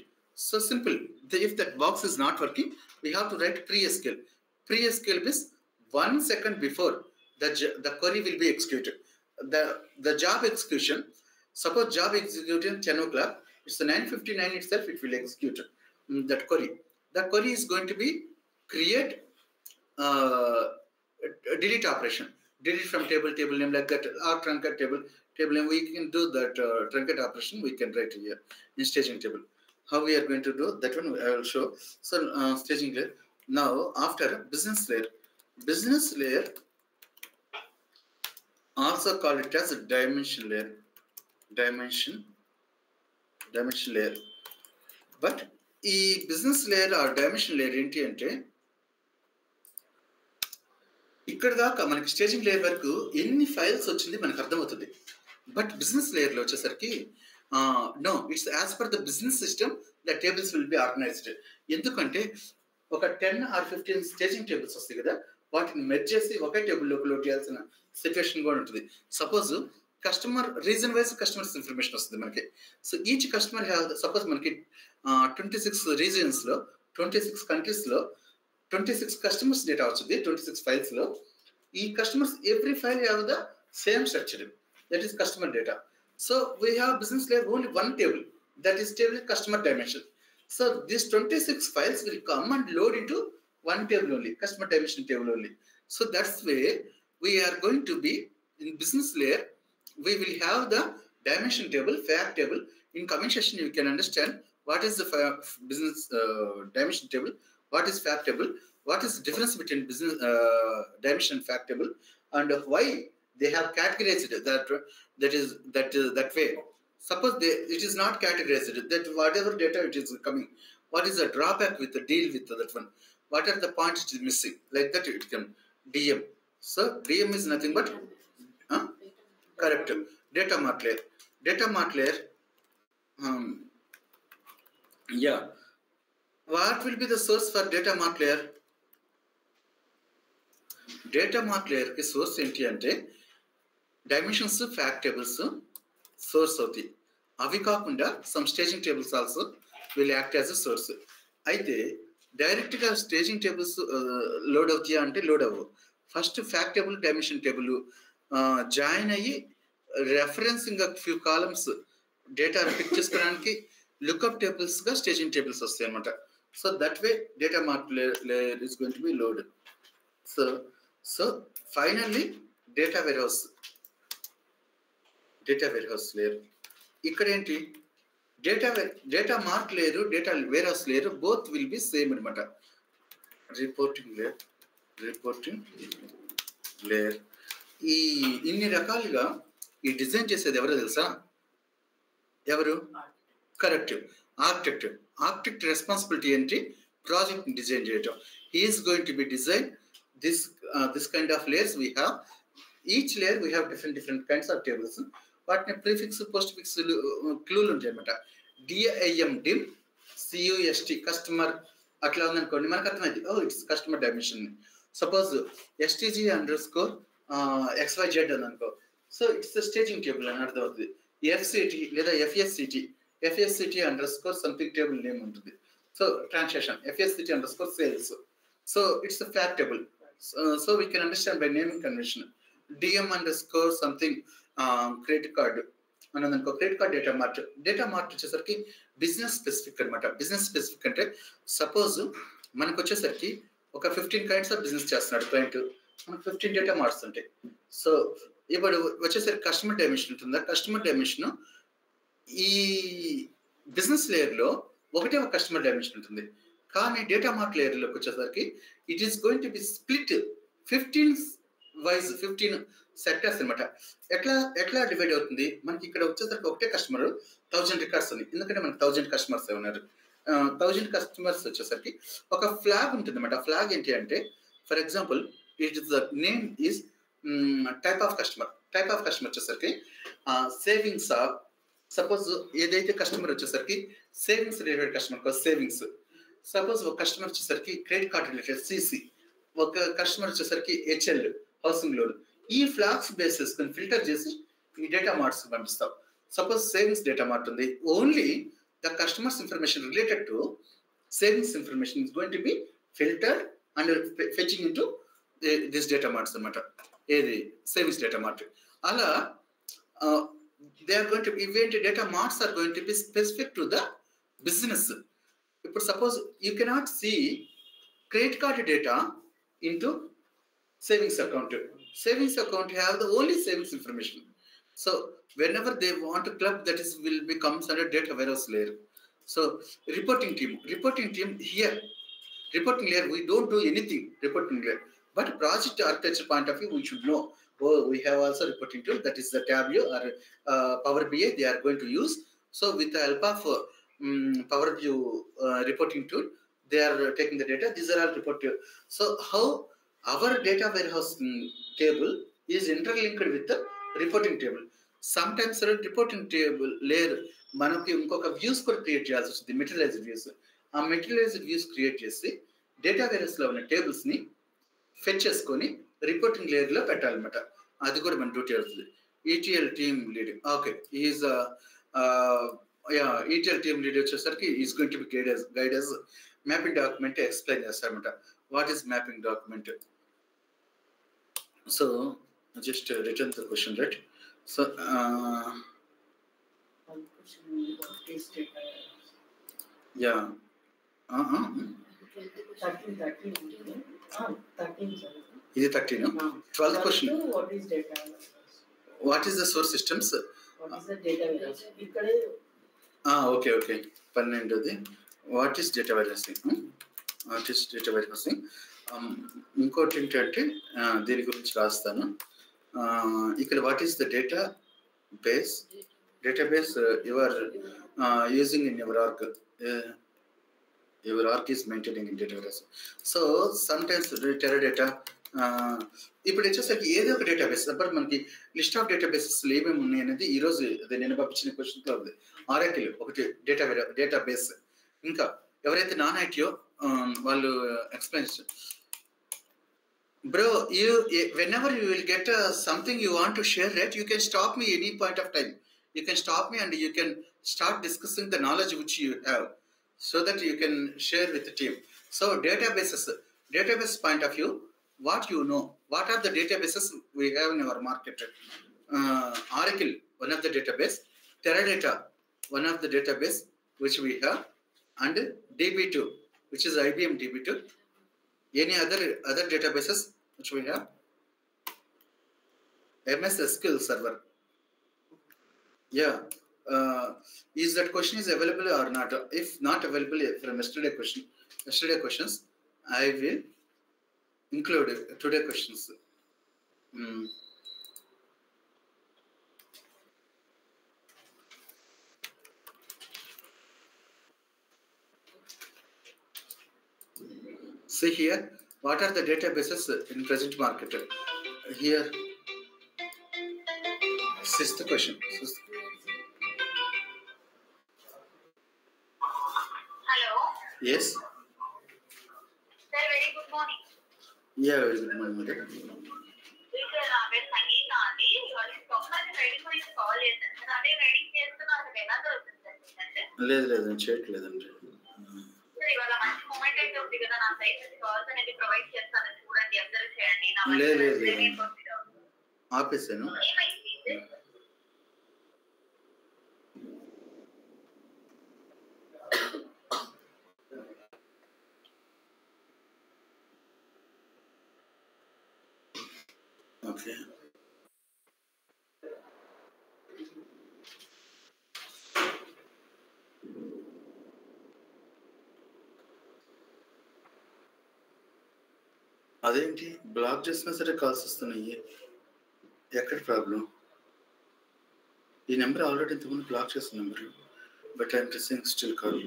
So simple. If that box is not working, we have to write pre-SQL. Pre-SQL means 1 second before the query will be executed. The job execution, suppose job executed 10 o'clock, it's 9:59 itself it will execute that query. The query is going to be create delete operation. Delete from table name like that, or truncate table name. We can do that truncate operation. We can write here in staging table. How we are going to do that one, I will show. So staging layer. Now after business layer, also call it as a dimension layer. But ఈ business layer or dimension layer ఏంటి అంటే, ఇక్కడ దాకా మనకి staging layer వరకు ఎన్ని files వచ్చింది మనకు అర్థమవుతుంది. బట్ బిజినెస్ లేయర్లో వచ్చేసరికి no, it's as per the business system the tables will be organised. ఎందుకంటే ఒక 10 or 15 స్టేజింగ్ టేబుల్స్ వస్తాయి కదా, వాటిని మెర్జ్ చేసి ఒకే టేబుల్లోకి లోడ్ చేయాల్సిన సిచ్యువేషన్ కూడా ఉంటుంది. Suppose customer reason wise customers information వస్తుంది మనకి. So each customer have, suppose మనకి 26 రీజియన్స్లో 26 కంట్రీస్లో 26 కస్టమర్స్ డేటా వచ్చింది 26 ఫైల్స్లో. ఈ customers every file have the same structure. that is customer data. So we have business layer only one table, that is table customer dimension. So these 26 files will come and load into one table only, customer dimension table only. So that's way we are going to be in business layer. We will have the dimension table, fact table. In coming session, you can understand what is the business dimension table, what is fact table, what is the difference between business dimension and fact table, and why they have categorized that way. Suppose it is not categorized, that whatever data it is coming, what is the drawback with the deal with that one? What are the points it is missing? Like that it can DM. So DM is nothing but correct data mart layer. Data mart layer. Yeah. What will be the source for data mart layer? Data mart layer ki source enti ante dimensions, fact tables source అవుతాయి. అవి కాకుండా some staging tables also will act as a source. అయితే డైరెక్ట్గా staging tables load అవుతాయా అంటే load అవ్వవు. First fact table, dimension table join అయ్యి referencing few columns data pick చేసుకోవడానికి లుక్అప్ టేబుల్స్గా స్టేజింగ్ టేబుల్స్ వస్తాయి అనమాట. So that way data mart layer is going to be load. So finally data warehouse layer. ఇక్కడ ఏంటి data mart layer, data warehouse layer both will be same అనమాట. Reporting layer ఈ ఇన్ని రకాలుగా ఈ design చేసేది ఎవరో తెలుసా? ఎవరు? కరెక్ట్, ఆర్కిటెక్ట్ రెస్పాన్సిబిలిటీ ఏంటి? ప్రాజెక్ట్ డిజైన్ చేయటం. He is going to be design this kind of layers we have. Each layer we have different kinds of tables. వాటిని ప్రీఫిక్స్, పోస్ట్ ఫిక్స్ క్లూలు ఉంటాయి అనమాట. DIM dim, CUST కస్టమర్ అట్లా ఉందనుకోండి, మనకు అర్థమైంది it's customer dimension. Suppose STG _ XYZ ఉందనుకో, so it's staging table అని అర్థం అవుతుంది. FCT లేదా FSCT _ సంథింగ్ టేబుల్ నేమ్ ఉంటుంది. So transaction FSCT _ sales. So it's fact table. So we can understand by naming convention. DM _ something credit card అన్నదనుకో, credit card data mart వచ్చేసరికి business specific అనమాట. Business specific అంటే suppose మనకు వచ్చేసరికి ఒక 15 kinds of business చేస్తున్నాడు client, మనకు 15 data marts ఉంటాయి. సో ఇప్పుడు వచ్చేసరికి కస్టమర్ డైమెన్షన్ ఉంటుందా? కస్టమర్ డైమెన్షన్ ఈ బిజినెస్ లేయర్లో ఒకటే ఒక కస్టమర్ డైమెన్షన్ ఉంటుంది. కానీ డేటా మార్ట్ లేయర్లోకి వచ్చేసరికి it is going to be split 15 sectors అనమాట. ఎట్లా డివైడ్ అవుతుంది? మనకి ఇక్కడ వచ్చేసరికి ఒకటే కస్టమర్ 1000 రికార్డ్స్ ఉన్నాయి, ఎందుకంటే మనకి 1000 కస్టమర్స్ ఉన్నారు. 1000 కస్టమర్స్ వచ్చేసరికి ఒక ఫ్లాగ్ ఉంటుంది అనమాట. ఫ్లాగ్ ఏంటి అంటే, for example it is the name is type of customer వచ్చేసరికి సేవింగ్స్. సపోజ్ ఏదైతే కస్టమర్ వచ్చేసరికి savings related customer savings. Suppose ఒక కస్టమర్ వచ్చేసరికి క్రెడిట్ కార్డ్ రిలేటెడ్ CC, ఒక కస్టమర్ వచ్చేసరికి HL హౌసింగ్ లోన్. ఈ ఫ్లాగ్స్ బేసిస్ ఫిల్టర్ చేసి ఈ డేటా మార్ట్స్ పంపిస్తాం. సపోజ్ సేవింగ్స్ డేటా మార్ట్ ఉంది, only the customers information related to savings information is going to B filter and fetching in to this data marts అనమాట. ఏది? Savings data mart. అలా they are going to ఇవేంటి data marts are going to be specific to the business. ఇప్పుడు suppose you cannot see credit card data into savings account. Savings account have the only savings information. So whenever they want to club, that is will becomes under data warehouse layer. So reporting team here, reporting layer we don't do anything reporting layer, but project architecture point of view we should know. We have also reporting tool, that is the Tableau or Power BI they are going to use. So with the help of Power View reporting tool, they are taking the data. These are all report. So how our data warehouse table is interlinked with the reporting table. Sometimes reporting table layer మనకి ఇంకొక views కూడా create చేయాల్సి వస్తుంది, materialised views. ఆ materialised views create చేసి data వేరియస్లో ఉన్న టేబుల్స్ని fetch చేసుకొని reporting లేయర్లో పెట్టాలన్నమాట. అది కూడా మన డ్యూటీ అవుతుంది. ETL team lead. Okay, is ETL team lead వచ్చేసరికి is going to be guides mapping document explain చేస్తారన్నమాట. What is mapping document? So just return the question, right? So, One question, what is data? yeah. 13. 13, sir. Is it 13? No? 12th question. What is data? What is the source systems? What is the data warehouse? ఇక్కడే okay 12ది. What is data warehousing? ఇంకోటి ఏంటంటే దీని గురించి రాస్తాను. ఇక్కడ what is the database you are using in your org. Your org is maintaining in data warehouse. So sometimes Teradata ఇప్పుడు వచ్చేసరికి ఏదో ఒక డేటాబేస్ బట్ మనకి లిస్ట్ ఆఫ్ డేటాబేసెస్ ఏమేమి ఉన్నాయి అనేది ఈరోజు అదే నేను పంపించిన క్వశ్చన్లో ఉంది. ఆరాకిల్ ఒకటి డేటాబేస్. ఇంకా ఎవరైతే నాన్ ఐటీయో వాళ్ళు ఎక్స్ప్లెయిన్ చేస్తారు. Bro, whenever you will get something you want to share it, you can stop me any point of time. You can stop me and you can start discussing the knowledge which you have so that you can share with the team. So database point of view, what you know, what are the databases we have in our market? Oracle, one of the database. Teradata, one of the database which we have. And DB2, which is IBM DB2. Any other databases which we have? MS SQL Server. Yeah. Is that question is available or not? If not available from yesterday questions, I will include today questions. See here, what are the databases in present market? Here, sixth question. Hello. Yes. Sir, very good morning. Yeah, very good morning, madam. Sir, నా పేరు సంగీత అండి. ఇవాళ తొమ్మిది riding గురించి call చేశాను sir. అదే riding చేస్తున్నా అసలు ఎలా దొరుకుతుంది సార్? లేదు చేయట్లేదండి. సార్ ఇవాళ మంచి మూమెంట్ అయితే ఉంది కదా, నా సైడ్ నుంచి కాల్స్ అనేది ప్రొవైడ్ చేస్తాను, చూడండి, అబ్జర్వ్ చేయండి. లేదు ఆపేసాను. ఏమైంది? ఓకే. అదేంటి బ్లాక్ చేసినా సరే కాల్స్ వస్తున్నాయి? ఎక్కడ ప్రాబ్లం? ఈ నెంబర్ ఆల్రెడీ ఇంతకుముందు బ్లాక్ చేసిన number, but I'm receiving still call.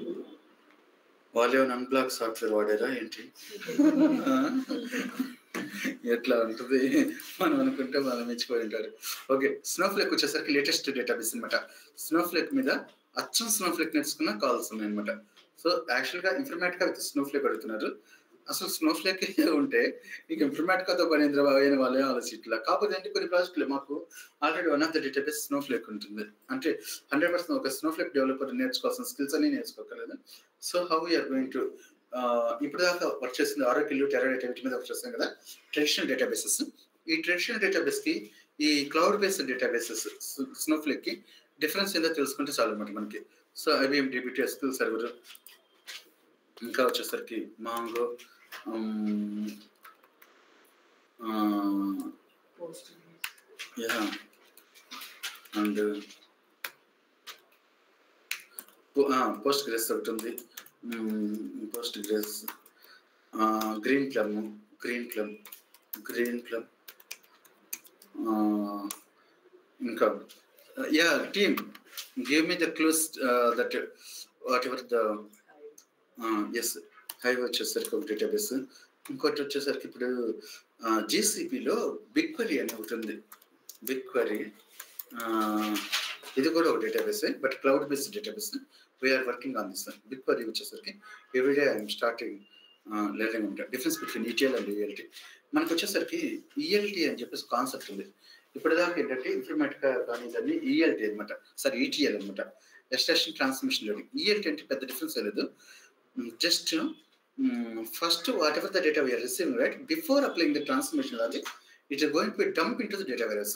వాళ్ళు ఏమైనా అన్బ్లాక్ సాఫ్ట్వేర్ వాడారా ఏంటి? ఎట్లా ఉంటుంది మనం అనుకుంటే మనం మెచ్చిపోయి ఉంటారు. ఓకే, స్నోఫ్లేక్ వచ్చేసరికి లేటెస్ట్ డేటాబేస్ అనమాట. స్నోఫ్లేక్ మీద అచ్చం స్నోఫ్లేక్ నేర్చుకున్న కాల్స్ ఉన్నాయి అనమాట. సో యాక్చువల్గా ఇన్ఫర్మేటికా విత్ స్నోఫ్లేక్ అడుగుతున్నారు. అసలు స్నోఫ్లేక్ ఉంటే నీకు ఇన్ఫర్మేటికాతో పని అయిన వాళ్ళే ఆలోచించట్లా. కాకపోతే అంటే కొన్ని ప్రాజెక్టులు మాకు already one of the database Snowflake ఉంటుంది. అంటే 100% ఒక స్నోఫ్లేక్ డెవలపర్ నేర్చుకోవాల్సిన స్కిల్స్ అన్ని నేర్చుకోగలదు. So how you're going to ఇప్పుడు దాకా వర్క్ చేసింది ఆరాకిల్, టెరాడేటా వీటి మీద వర్క్ చేస్తాం కదా, ట్రెడిషనల్ డేటాబేసెస్. ఈ ట్రెడిషనల్ డేటాబేస్కి ఈ క్లౌడ్ బేస్డ్ డేటాబేసెస్ స్నోఫ్లేక్కి డిఫరెన్స్ ఏందో తెలుసుకుంటే చాలు అన్నమాట మనకి. So IBM DB2 SQL server, ఇంకా వచ్చేసరికి మాంగో, అండ్ పోస్ట్ గ్రేస్ ఒకటి ఉంది. పోస్ట్ గ్రేస్, గ్రీన్ ప్లమ్, ఇంకా team give me the clues that whatever the S Hive వచ్చేసరికి ఒక డేటాబేస్. ఇంకోటి వచ్చేసరికి ఇప్పుడు GCPలో BigQuery అని ఒకటి ఉంది. BigQuery ఇది కూడా ఒక database, but cloud based database. We are working on this. BigQuery వచ్చేసరికి ఎవ్రీడే ఐఎమ్ స్టార్టింగ్ లెర్నింగ్ ఉంటాయి. Difference between ETL and ELT. మనకు వచ్చేసరికి ELT అని చెప్పేసి కాన్సెప్ట్ ఉంది. ఇప్పటిదాకా ఏంటంటే ఇన్ఫర్మేటికా కానీ ఇదన్నీ ELT అనమాట, సారీ ETL అనమాట, ఎక్స్ట్రాక్షన్ ట్రాన్స్మిషన్ లెర్నింగ్. ELT అంటే పెద్ద డిఫరెన్స్ లేదు. Just first, whatever the data we are receiving, right, before applying the transformation logic, it is going to be dumped into the data warehouse.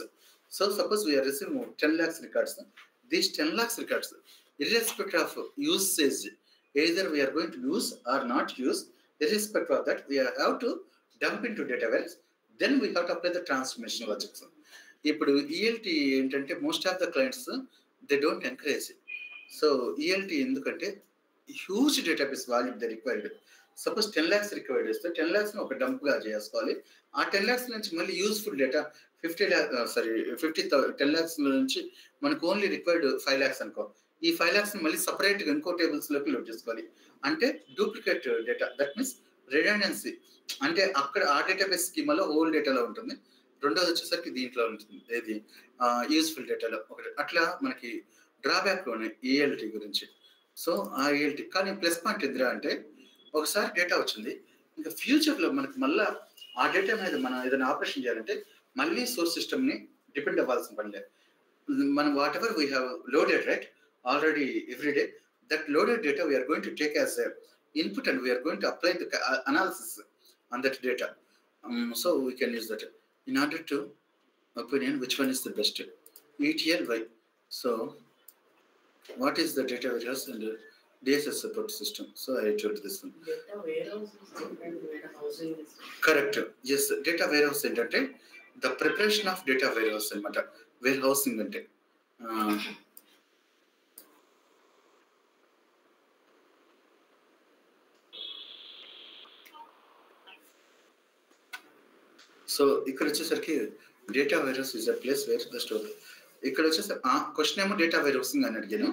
So suppose we are receiving 10 lakhs records. These 10 lakhs records, irrespective of usage, either we are going to use or not use, irrespective of that, we have to dump into Dataverse. Then we have to apply the transformation logics. ఇప్పుడు ELT ఏంటంటే most of the clients they don't encourage. So ELT ఎందుకంటే huge database volume they required. Suppose 10 lakhs required ఇస్తే 10 lakhs ఒక డంప్గా చేసుకోవాలి. ఆ 10 lakhs నుంచి మళ్ళీ useful data 10 lakhs నుంచి మనకు ఓన్లీ రిక్వైర్డ్ 5 lakhs అనుకో. ఈ 5 lakhs మళ్ళీ సపరేట్గా ఇంకో టేబుల్స్లోకి లోడ్ చేసుకోవాలి. అంటే duplicate data, that means redundancy. అంటే అక్కడ ఆ డేటాబేస్ స్కీమాలో ఓల్డ్ డేటాలో ఉంటుంది, రెండోది వచ్చేసరికి దీంట్లో ఉంటుంది, ఏది యూస్ఫుల్ డేటాలో ఒకటి. అట్లా మనకి డ్రాబ్యాక్లు ఉన్నాయి ఈఎల్టీ గురించి. సో ఆ ఈఎల్టీ కానీ ప్లస్ పాయింట్ ఎదురా అంటే ఒకసారి డేటా వచ్చింది, ఇంకా ఫ్యూచర్లో మనకి మళ్ళీ ఆ డేటా మీద మనం ఏదైనా ఆపరేషన్ చేయాలంటే మళ్ళీ సోర్స్ సిస్టమ్ని డిపెండ్ అవ్వాల్సిన పని లేదు. మనం whatever we have loaded right already every day, that loaded data we are going to take as input and we are going to apply the analysis on that data. So we can use that in order to opinion which one is the best. ETL why? So what is the data warehouse and DSS support system? So I told this one. Data warehouse is different, warehousing is different. Correct. Yes, data warehouse అంటే the preparation of data warehouse అన్నమాట. warehousing అంటే so ఇక్కడ వచ్చేసరికి data warehouse is a place wear the store. ఇక్కడ వచ్చేసి question ఏమో data warehousing అని అడిగాను,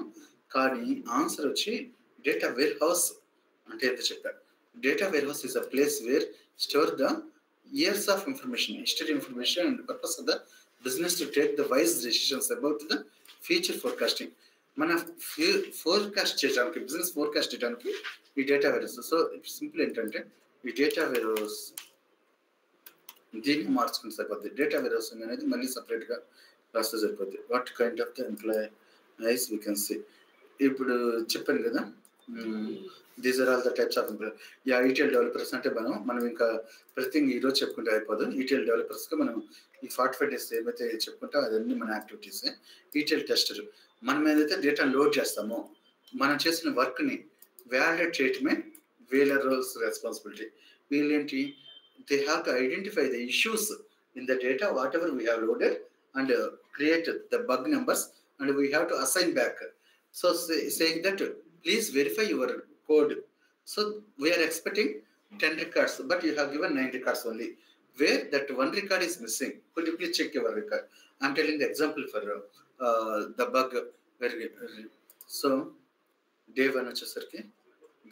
కానీ ఆన్సర్ వచ్చి డేటా వేర్ హౌస్ అంటే ఎంత చెప్పారు. Data warehouse is a place where store the years of information, history information and purpose of the business to take the wise decisions about the future forecasting. మన forecast చేయడానికి, business forecast చేయడానికి ఈ data warehouse. So simple ఏంటంటే ఈ data wear house దీన్ని మార్చుకుని సరిపోద్ది. Data warehousing అనేది మళ్ళీ సపరేట్గా రాస్తే సరిపోద్ది. What kind of the employees we can see. ఇప్పుడు చెప్పాను కదా, these are all the types of employee. Yeah ETL developers అంటే మనం ఇంకా ప్రతిథింగ్ ఈరోజు చెప్పుకుంటే అయిపోదు. ఈటీఎల్ డెవలపర్స్గా మనం ఈ 45 days ఏమైతే చెప్పుకుంటా అదన్నీ మన యాక్టివిటీస్. ఈటీఎల్ టెస్టర్ మనం ఏదైతే డేటా లోడ్ చేస్తామో మనం చేసిన వర్క్ని వ్యాలిడేట్ చేయటమే వీళ్ళ రోల్స్ రెస్పాన్సిబిలిటీ. వీళ్ళేంటి, they have to identify the issues in the data whatever we have loaded and create the bug numbers and we have to assign back. So saying that please verify your code. So we are expecting 10 records but you have given 9 records only, where that one record is missing. Could you please check your record? I am telling the example for the bug. So day 1 వచ్చేసరికి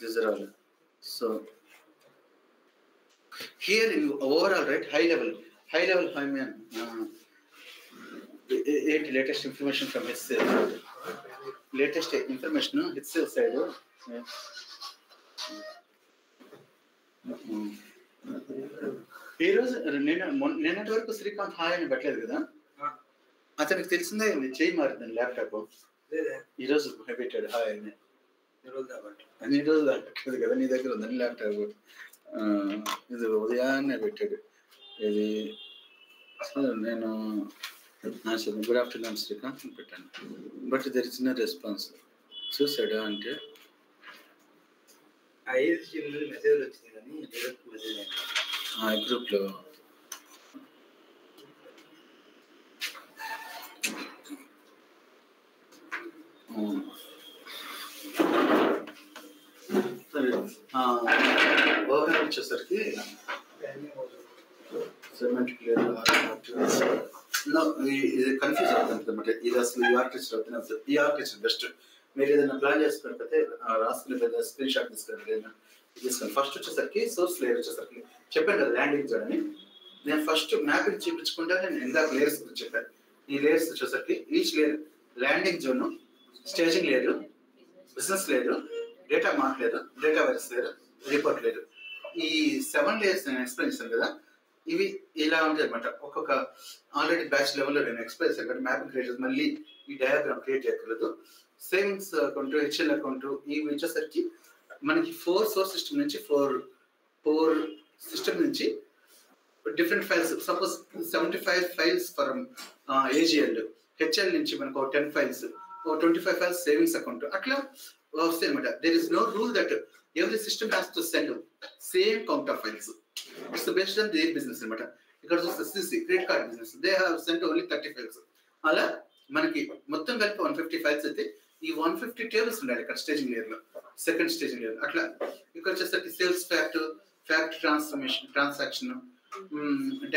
these are all. So here in overall, right, high level, I mean, latest information from HCL, latest information, HCL side. ఈ రోజు నిన్నటి వరకు Srikanth hi అని పెట్టలేదు కదా, అతనికి తెలిసిందే చేయి మారిందని ల్యాప్టాప్. ఈ రోజు పెట్టాడు హాయ్ అని. ఈ రోజు పెట్టలేదు కదా, నీ దగ్గర ఉందని ల్యాప్టాప్. ఇది ఉదయాన్నే పెట్టాడు. ఇది నేను గుడ్ ఆఫ్టర్నూన్ శ్రీకాంత్ పెట్టాను, but there is no response. చూసాడా అంటే గ్రూప్లో ఓవరాల్ వచ్చేసరికి ఇది కన్ఫ్యూజ్ అవుతుంది అనమాట. ఇది అసలు ఈ ఆర్టిస్ట్ అవుతుంది, ఈ ఆర్టిస్ట్ బెస్ట్. మీరు ఏదైనా ప్లాన్ చేసుకోకపోతే రాసుకునే పెద్ద స్క్రీన్ షాట్ తీసుకోండి. ఫస్ట్ వచ్చేసరికి సోర్స్ లేయర్ వచ్చేసరికి చెప్పాను కదా ల్యాండింగ్ జోన్ అని. నేను ఫస్ట్ మ్యాపింగ్ చూపించుకుంటా. నేను ఇందాక లేయర్స్ గురించి చెప్పాను. ఈ లేయర్స్ వచ్చేసరికి each layer landing zone, staging layer, business layer, data mark layer, data virus layer, report layer. ఈ 7 layers నేను ఎక్స్ప్లెయిన్ చేశాను కదా, ఇవి ఇలా ఉంటాయి అనమాట. ఒక్కొక్క ఆల్రెడీ బ్యాచ్ లెవెల్లో నేను ఎక్స్ప్లెయిన్ చేశాను కదా. మ్యాపింగ్ క్రియేట్ చేసి మళ్ళీ ఈ డయాగ్రామ్ క్రియేట్ చేయకూడదు. సేవింగ్స్ అకౌంట్, హెచ్ఎల్ అకౌంట్, ఇవి వచ్చేసరికి మనకి 4 సోర్స్ సిస్టమ్ నుంచి 4 సిస్టమ్ నుంచి different files, suppose 75 files for AGL, HL నుంచి మనకు 10 ఫైల్స్, 25 ఫైల్స్ సేవింగ్స్ అకౌంట్, అట్లా వస్తాయి అనమాట. There is no rule that every system has to send same count of files. It's based on their business అనమాట. ఇక్కడ చూస్తే CC credit card business, they have sent only 30 files. అలా మనకి మొత్తం కలిపి 150 ఫైల్స్ అయితే ఈ 150 టేబుల్స్ ఉండాలి ఇక్కడ స్టేజింగ్ లేయర్ లో, సెకండ్ స్టేజింగ్ లేయర్. అట్లా ఇక్కడ వచ్చేసరికి sales fact, fact transaction,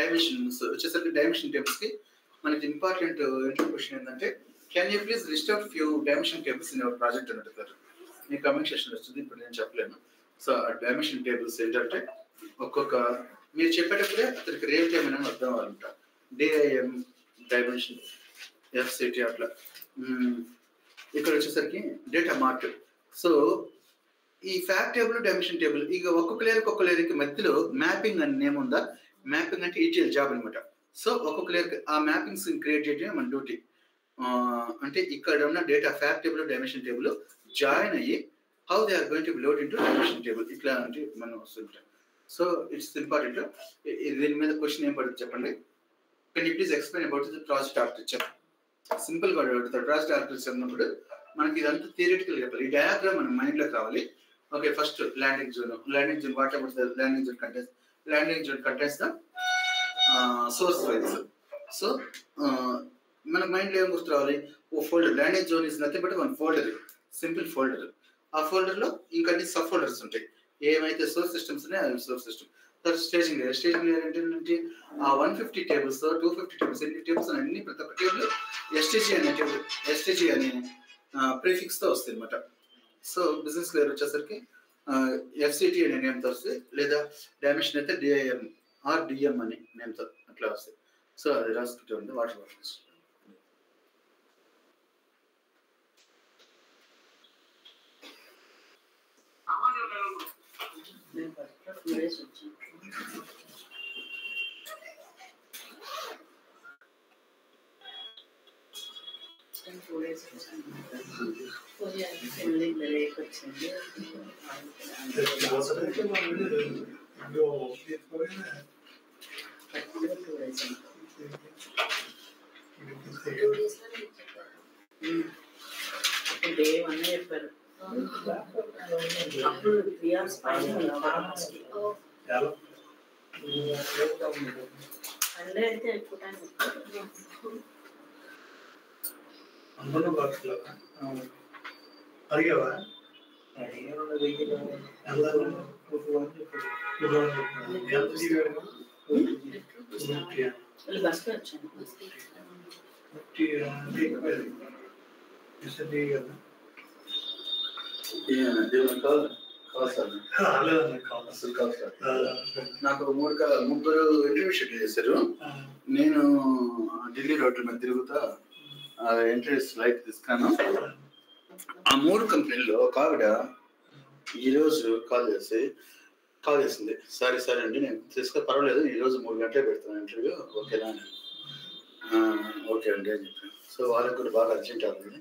dimensions వచ్చేసరికి డైమెన్షన్ టేబుల్స్ కి మనకి ఇంపార్టెంట్ క్వశ్చన్ ఏంటంటే, can you please list out few dimension tables in your project అని అడుగుతారు. మీ కమెంట్ సెక్షన్ వస్తుంది, ఇప్పుడు నేను చెప్పలేను. సో ఆ డైమెన్షన్ టేబుల్స్ ఏంటంటే ఒక్కొక్క మీరు చెప్పేటప్పుడే అతనికి రియల్ టైం అని అర్థం అవ్వాలంట. డిఐఎం, డైమెన్షన్, ఎఫ్సిటీ అట్లా. ఇక్కడ వచ్చేసరికి డేటా మార్క్. సో ఈ ఫ్యాక్ట్ టేబుల్, డైమెన్షన్ టేబుల్, ఇక ఒక్కొక్క లేయర్కి మధ్యలో మ్యాపింగ్ అని నేమ్ ఉందా. మ్యాపింగ్ అంటే ఈటీఎల్ జాబ్ అనమాట. సో ఒక్కొక్క లేయర్కి ఆ మ్యాపింగ్స్ క్రియేట్ చేయడమే మన డ్యూటీ. అంటే ఇక్కడ ఉన్న data fact table, dimension table join అయ్యి how they are going to load into dimension table, ఇట్లా అంటే మనం వస్తుంటాం. So it's important. దీని మీద క్వశ్చన్ ఏం పడుతుంది చెప్పండి. Can you please explain about the project architecture. Simple గా అడుగుతారు. ప్రాజెక్ట్ ఆర్కిటెక్చర్ అన్నప్పుడు మనకి ఇదంతా థియరిటికల్ చెప్పాలి. ఈ డయాగ్రామ్ మన మైండ్ లోకి రావాలి. Okay, first landing zone. What about the landing zone contents? Landing zone contents the source files. So మన మైండ్ లో ఏం గుర్తు రావాలి? ఓ folder, landing zone is nothing but one folder, simple folder. ఆ ఫోల్డర్ లో ఇంకా సబ్ ఫోల్డర్స్ ఉంటాయి. ఏమైతే సోర్స్ సిస్టమ్స్ ఉన్నాయో అది సోర్స్ సిస్టమ్. తర్వాత స్టేజింగ్ లేయర్. స్టేజింగ్ లేయర్ ఏంటంటే ఆ 150 టేబుల్స్, 250 టేబుల్స్, ఎన్ని టేబుల్స్ అన్ని ప్రతి ఒక్క టేబుల్ ఎస్టీజీ అనే టేబుల్, ఎస్టీజీ అనే ప్రీఫిక్స్ తో వస్తుంది అనమాట. సో బిజినెస్ లేయర్ వచ్చేసరికి ఎఫ్సిటీ అనే నేమ్ తో వస్తుంది, లేదా డైమెన్షన్ అయితే డిఐఎం ఆర్ డిఎం అనే నేమ్ తో అట్లా వస్తుంది. సో అది రాసుకుంటే ఉంది వాటర్ బాటిల్స్. నేను ఫస్ట్ 2 డేస్ వచ్చాను. 2 డేస్ వచ్చాను. ఫుల్లీ బ్రేక్ వచ్చింది. 2 డేస్ డే 1 చెప్పారు. అప్పుడు 3 hours పైన సండే అయితే ఎక్కువ టైం అడిగావా? బస్కి వచ్చాను. నాకు ముగ్గురు ఇంటర్వ్యూ షెడ్యూల్ చేశారు. నేను ఢిల్లీ రోడ్ల మీద తిరుగుతా ఇంటర్వ్యూస్ లైక్ తీసుకున్నాను. ఆ 3 కంపెనీల్లో ఒక ఆవిడ ఈరోజు కాల్ చేసింది. సారీ అండి, నేను తీసుకో పర్వాలేదు, ఈరోజు 3 గంటలే పెడతాను ఇంటర్వ్యూ, ఓకేనా? ఓకే అండి అని చెప్పాను. సో వాళ్ళకి కూడా బాగా అర్జెంట్ అవుతుంది.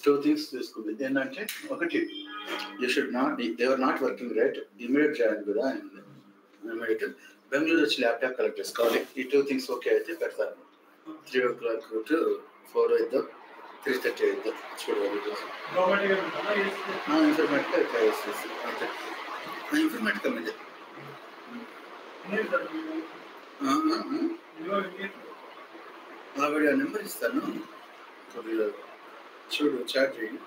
2 థింగ్స్ తీసుకుంది. ఏంటంటే ఒకటి, you should not, they were not working right, immediate join కూడా అయింది. ఇమీడియట్ బెంగళూరు వచ్చి ల్యాప్టాప్ కలెక్ట్ చేసుకోవాలి. ఈ 2 థింగ్స్ ఓకే అయితే పెడతాను. 3 o'clock to 4 అయిద్దాం, 3:30 అయిద్దాం చూడాలి. ఇన్ఫర్మేటిక్ అంతే, ఇన్ఫర్మేటిక్ మీద ఆవిడ నెంబర్ ఇస్తాను, చూడు, చాట్ చేయండి.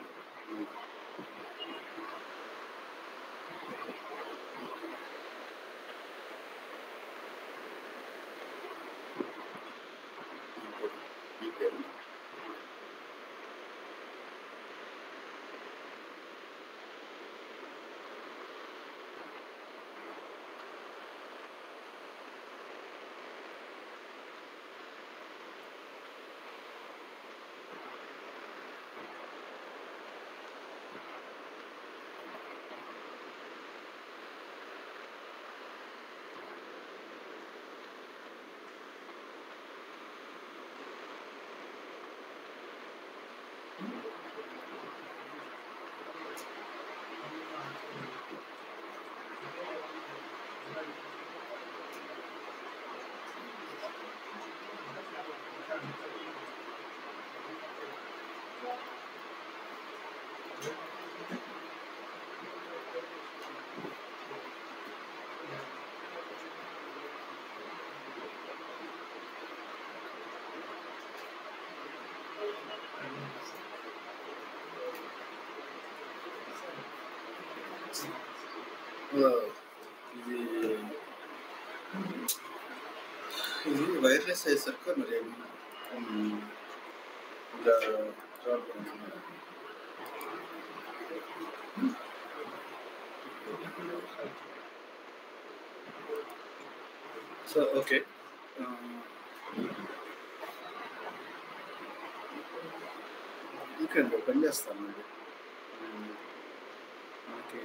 ఇది వైర్లెస్ అయ్యేసరికి మరి ఇంకా సో ఓకే ఓకే అండి ఓపెన్ చేస్తానండి మనకి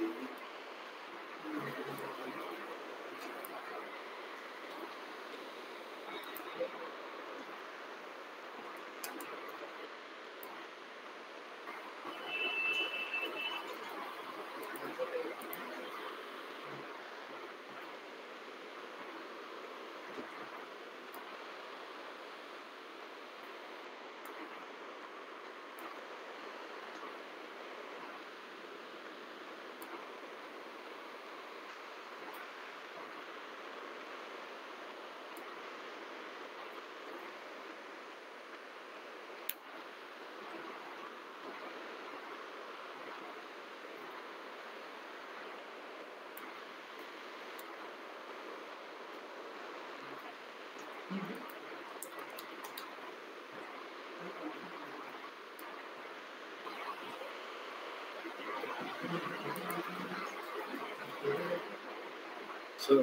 సో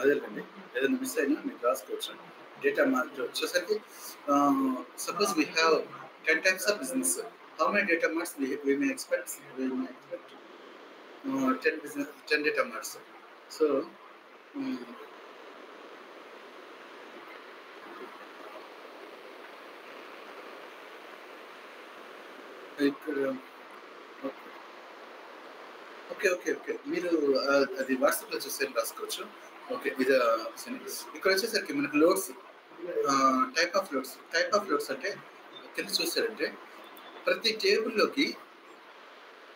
అదేనండి ఏదైనా మిస్ అయినా మీకు రాసుకోవచ్చు డేటా మార్ట్ వచ్చేసరికి suppose we have 10 types of business. How many data marts we may expect? We may expect 10 data marts. So ఇక్కడ ఓకే ఓకే ఓకే మీరు అది వాట్సాప్లో చూస్తే రాసుకోవచ్చు. ఓకే ఇది ఇక్కడ వచ్చేసరికి మనకు లోడ్స్ టైప్ ఆఫ్ లోడ్స్ అంటే కింద చూసారంటే ప్రతి టేబుల్లోకి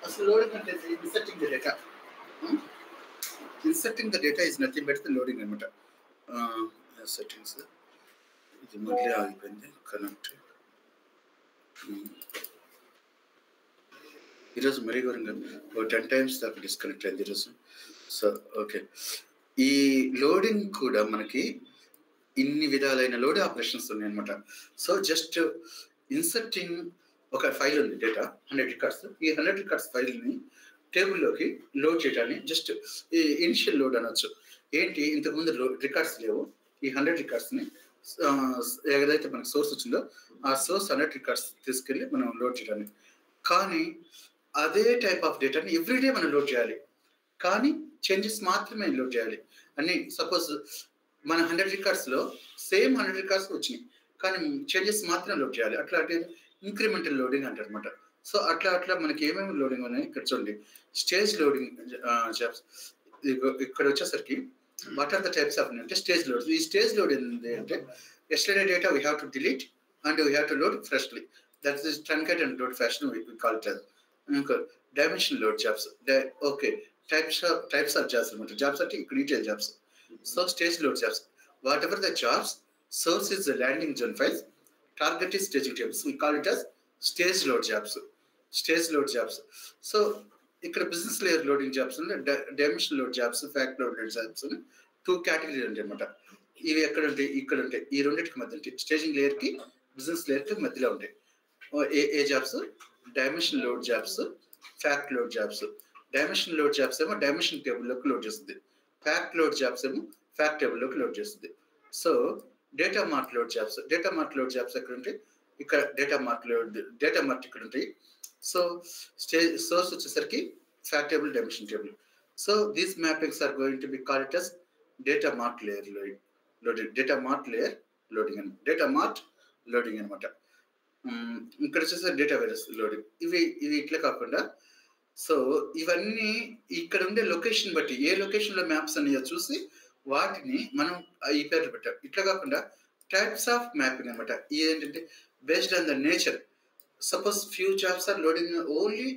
అసలు లోడింగ్ అంటే inserting the data is nothing but the loading అనమాట. సెట్టింగ్స్ ఇది మళ్ళీ ఆగిపోయింది కనెక్ట్. ఈరోజు మరీ ఘోరంగా 10 times దాకా డిస్కనెక్ట్ అయింది ఈరోజు. సో ఓకే ఈ లోడింగ్ కూడా మనకి ఇన్ని విధాలైన లోడ్ ఆపరేషన్స్ ఉన్నాయి అనమాట. సో జస్ట్ ఇన్సర్టింగ్ ఒక ఫైల్ ఉంది డేటా 100 records. ఈ 100 records ఫైల్ని టేబుల్లోకి లోడ్ చేయడాన్ని జస్ట్ ఇనిషియల్ లోడ్ అనొచ్చు. ఏంటి ఇంతకుముందు రికార్డ్స్ లేవు, ఈ 100 recordsని ఏదైతే మనకు సోర్స్ వచ్చిందో ఆ సోర్స్ 100 records తీసుకెళ్ళి మనం లోడ్ చేయడానికి. కానీ అదే టైప్ ఆఫ్ డేటాని ఎవ్రీడే మనం లోడ్ చేయాలి, కానీ చేంజెస్ మాత్రమే లోడ్ చేయాలి అని. సపోజ్ మన 100 recordsలో సేమ్ 100 records వచ్చినాయి, కానీ చేంజెస్ మాత్రం లోడ్ చేయాలి. అట్లా అంటే ఇంక్రిమెంటల్ లోడింగ్ అంటారు అనమాట. సో అట్లా మనకి ఏమేమి లోడింగ్ ఉన్నాయి ఇక్కడ చూడండి. స్టేజ్ లోడింగ్ జాబ్స్ ఇక్కడ వచ్చేసరికి what are the types of అంటే స్టేజ్ లోడ్. ఈ స్టేజ్ లోడ్ ఏంటి అంటే yesterday data we have to delete and we have to load freshly. That is truncate and load fashion we call it as. ఇంకా dimension load jobs. Okay types of jobs అనమాట. Jobs అంటే ఇక్కడ detail jobs. So stage load jobs whatever the jobs source is the landing zone files, target is staging tables, we call it as stage load jobs. So ఇక్కడ business layer loading jobs dimension load jobs, fact load jobs అని 2 categories ఉంటాయి అనమాట. ఇవి ఎక్కడ ఉంటాయి? ఇక్కడ ఉంటాయి. ఈ రెండింటికి మధ్య ఉంటాయి. స్టేజింగ్ లేయర్ కి బిజినెస్ లేయర్ కి మధ్యలో ఉంటాయి. ఏ jobs? Dimension load jobs, fact load jobs. Dimension load jobs ఏమో డైమెన్షన్ టేబుల్లోకి లోడ్ చేస్తుంది, ఫ్యాక్ట్ లోడ్ జాబ్స్ ఏమో ఫ్యాక్ట్ టేబుల్లోకి లోడ్ చేస్తుంది. So data mart load jobs ఎక్కడ ఉంటాయి? ఇక్కడ డేటా మార్ట్ ఇక్కడ ఉంటాయి. సో సోర్స్ వచ్చేసరికి fact table, dimension table. So these mappings are going to be call it as data mart layer loading. Data mart loading అనమాట. ఇక్కడ వచ్చేసరికి డేటా వైరస్ లోడింగ్. ఇవి ఇట్లా కాకుండా సో ఇవన్నీ ఇక్కడ ఉండే లొకేషన్ బట్టి ఏ లొకేషన్లో మ్యాప్స్ అనేవి చూసి వాటిని మనం ఈ పేర్లు పెట్టాం. ఇట్లా కాకుండా టైప్స్ ఆఫ్ మ్యాపింగ్ అనమాట. ఇది ఏంటంటే based on the nature suppose few jobs are loading only,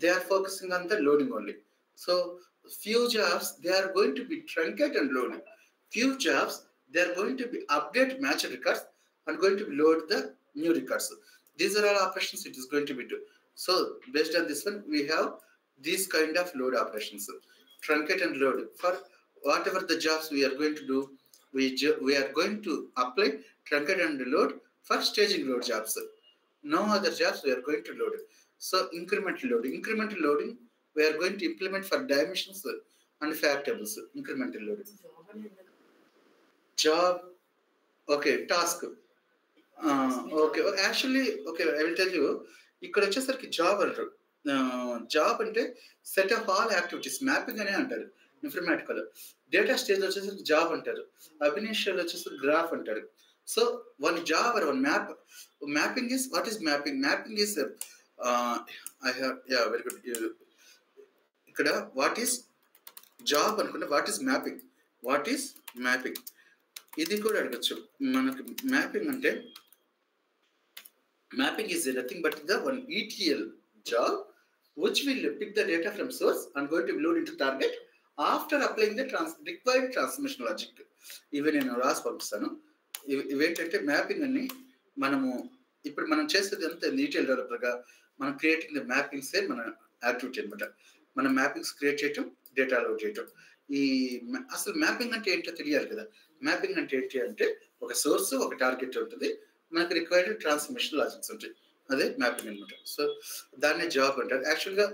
they are focusing on the loading only. So few jobs they are going to be truncate and loading. Few jobs they are going to be update match records and going to load the new records. These are all operations it is going to be do. So based on this one, we have these kind of load operations, truncate and load. For whatever the jobs we are going to do, we are going to apply truncate and load for staging load jobs. No other jobs we are going to load. So incremental loading. Incremental loading we are going to implement for dimensions and fact tables. Incremental loading. Job. Okay, task. Okay actually okay I will tell you. ఇక్కడ వచ్చేసరికి job అంటారు. Job అంటే set of all activities, mapping అనే అంటారు ఇన్ఫర్మేటికల్. Data stage వచ్చేసరికి job అంటారు. అభినేషియల్ వచ్చేసరికి graph అంటారు. So one job or one map. Mapping is what is mapping? Mapping is I have very good. ఇక్కడ వాట్ ఈస్ జాబ్ అనుకుంటే what is mapping? What is mapping? ఇది కూడా అడగచ్చు మనకి. మ్యాపింగ్ అంటే mapping is nothing but the one ETL job which will pick the data from source and going to load into target after applying the required transformation logic. ఇవి నేను రాసి పంపిస్తాను. ఇవేంటంటే మ్యాపింగ్ అన్ని మనము ఇప్పుడు మనం చేసేది అంతా ETL డెవలపర్గా మనం క్రియేటింగ్ ద మ్యాపింగ్సే మన యాక్టివిటీ అనమాట. మనం మ్యాపింగ్స్ క్రియేట్ చేయటం, డేటా లోడ్ చేయటం. ఈ అసలు మ్యాపింగ్ అంటే ఏంటో తెలియాలి కదా. మ్యాపింగ్ అంటే ఏంటి అంటే ఒక సోర్స్ ఒక టార్గెట్ ఉంటుంది, మనకు రిక్వైర్డ్ ట్రాన్స్ఫర్మేషన్ లాజిక్స్ ఉంటాయి, అదే మ్యాపింగ్ అనమాట. సో దాన్ని జాబ్ అంటారు. యాక్చువల్గా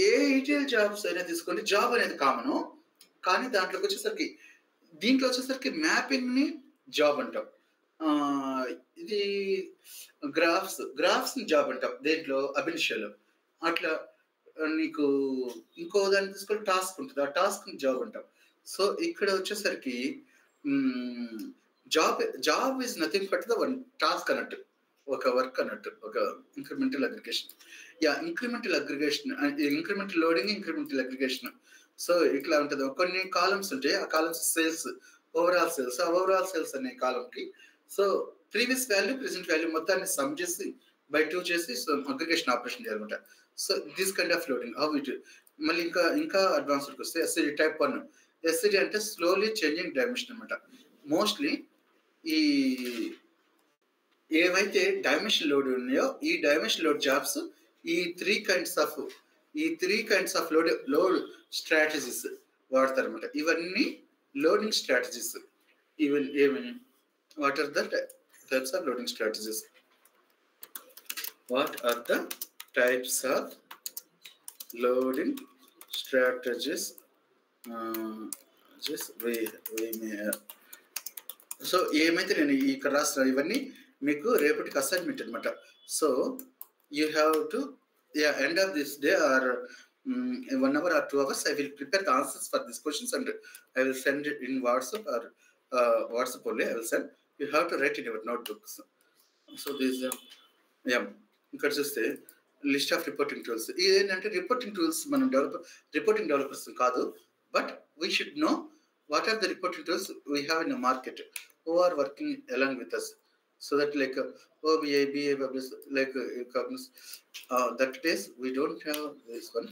ఏ ఈటీఎల్ జాబ్స్ అయినా తీసుకోండి, జాబ్ అనేది కామను. కానీ దాంట్లోకి వచ్చేసరికి దీంట్లో వచ్చేసరికి మ్యాపింగ్ని జాబ్ అంటాం. ఇది గ్రాఫ్స్ని జాబ్ అంటాం దేంట్లో, అభినిషలో. అట్లా నీకు ఇంకో దాన్ని తీసుకొని టాస్క్ ఉంటుంది, ఆ టాస్క్ని జాబ్ అంటాం. సో ఇక్కడ వచ్చేసరికి job is nothing but the one task అన్నట్టు, ఒక వర్క్ అన్నట్టు, ఒక incremental aggregation. Incremental aggregation, incremental loading, incremental aggregation. So ఇట్లా ఉంటుంది. కొన్ని కాలమ్స్ ఉంటాయి, ఆ కాలమ్స్ సేల్స్, ఓవరాల్ సేల్స్. ఆ ఓవరాల్ సేల్స్ అనే కాలంకి so previous value present value మొత్తాన్ని సమ్ చేసి బై 2 చేసి సో అగ్రిగేషన్ ఆపరేషన్ చేయాలన్నమాట. So this kind of loading how it. మళ్ళీ ఇంకా అడ్వాన్స్డ్కి వస్తే ఎస్సిడి టైప్ 1. ఎస్సిడి అంటే స్లోలీ చేంజింగ్ డైమెన్షన్ అనమాట. మోస్ట్లీ ఈ ఏవైతే డైమెన్షన్ లోడ్ ఉన్నాయో ఈ డైమెన్షన్ లోడ్ జాబ్స్ ఈ three kinds of load strategies వాడతారు అనమాట. ఇవన్నీ లోడింగ్ స్ట్రాటజీస్. ఈవెన్ ఏమని what are the types of loading strategies? What are the types of loading strategies so ఏమైతే నేను ఇక్కడ రాసిన ఇవన్నీ మీకు రేపటికి అసైన్మెంట్ అనమాట. So you have to end of this day or 1 hour or 2 hours I will prepare the answers for these questions and I will send it in WhatsApp or WhatsApp only I will send. You have to write in your notebooks. So this ఇక్కడ చూస్తే list of reporting tools. ఇదేంటంటే reporting tools మనం reporting developers కాదు, but we should know what are the reporting tools we have in the market who are working along with us, so that like OBA, BA, like Cognos, that days we don't have this one.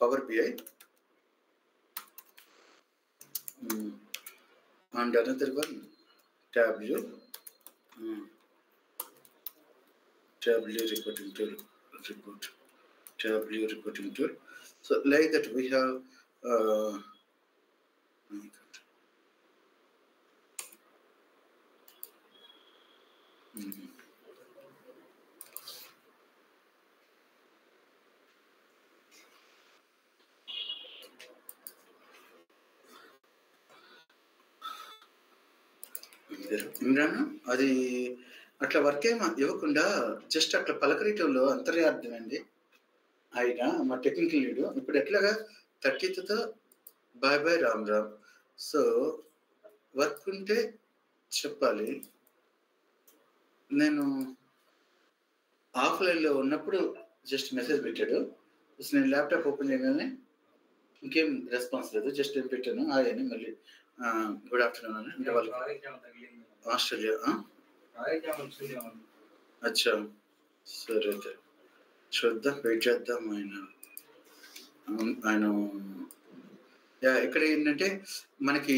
Power BI and another one Tableau reporting tool, Tableau reporting tool. So like that we have Imran అది అట్లా work ఏమో ఇవ్వకుండా just అట్లా పలకరీటంలో అంతర్యార్థమైంది ఆయన మా technical lead. ఇప్పుడు ఎట్లాగా 30th bye Ram. So work ఉంటే చెప్పాలి. నేను ఆఫ్లైన్లో ఉన్నప్పుడు జస్ట్ మెసేజ్ పెట్టాడు. నేను ల్యాప్టాప్ ఓపెన్ చేయగానే ఇంకేం రెస్పాన్స్ లేదు, జస్ట్ ఏం పెట్టాను అని మళ్ళీ గుడ్ ఆఫ్టర్నూన్ అని. అంటే వాళ్ళు ఆస్ట్రేలియా అచ్చా, సరే అయితే చూద్దాం, వెయిట్ చేద్దాం. ఆయన ఇక్కడ ఏంటంటే మనకి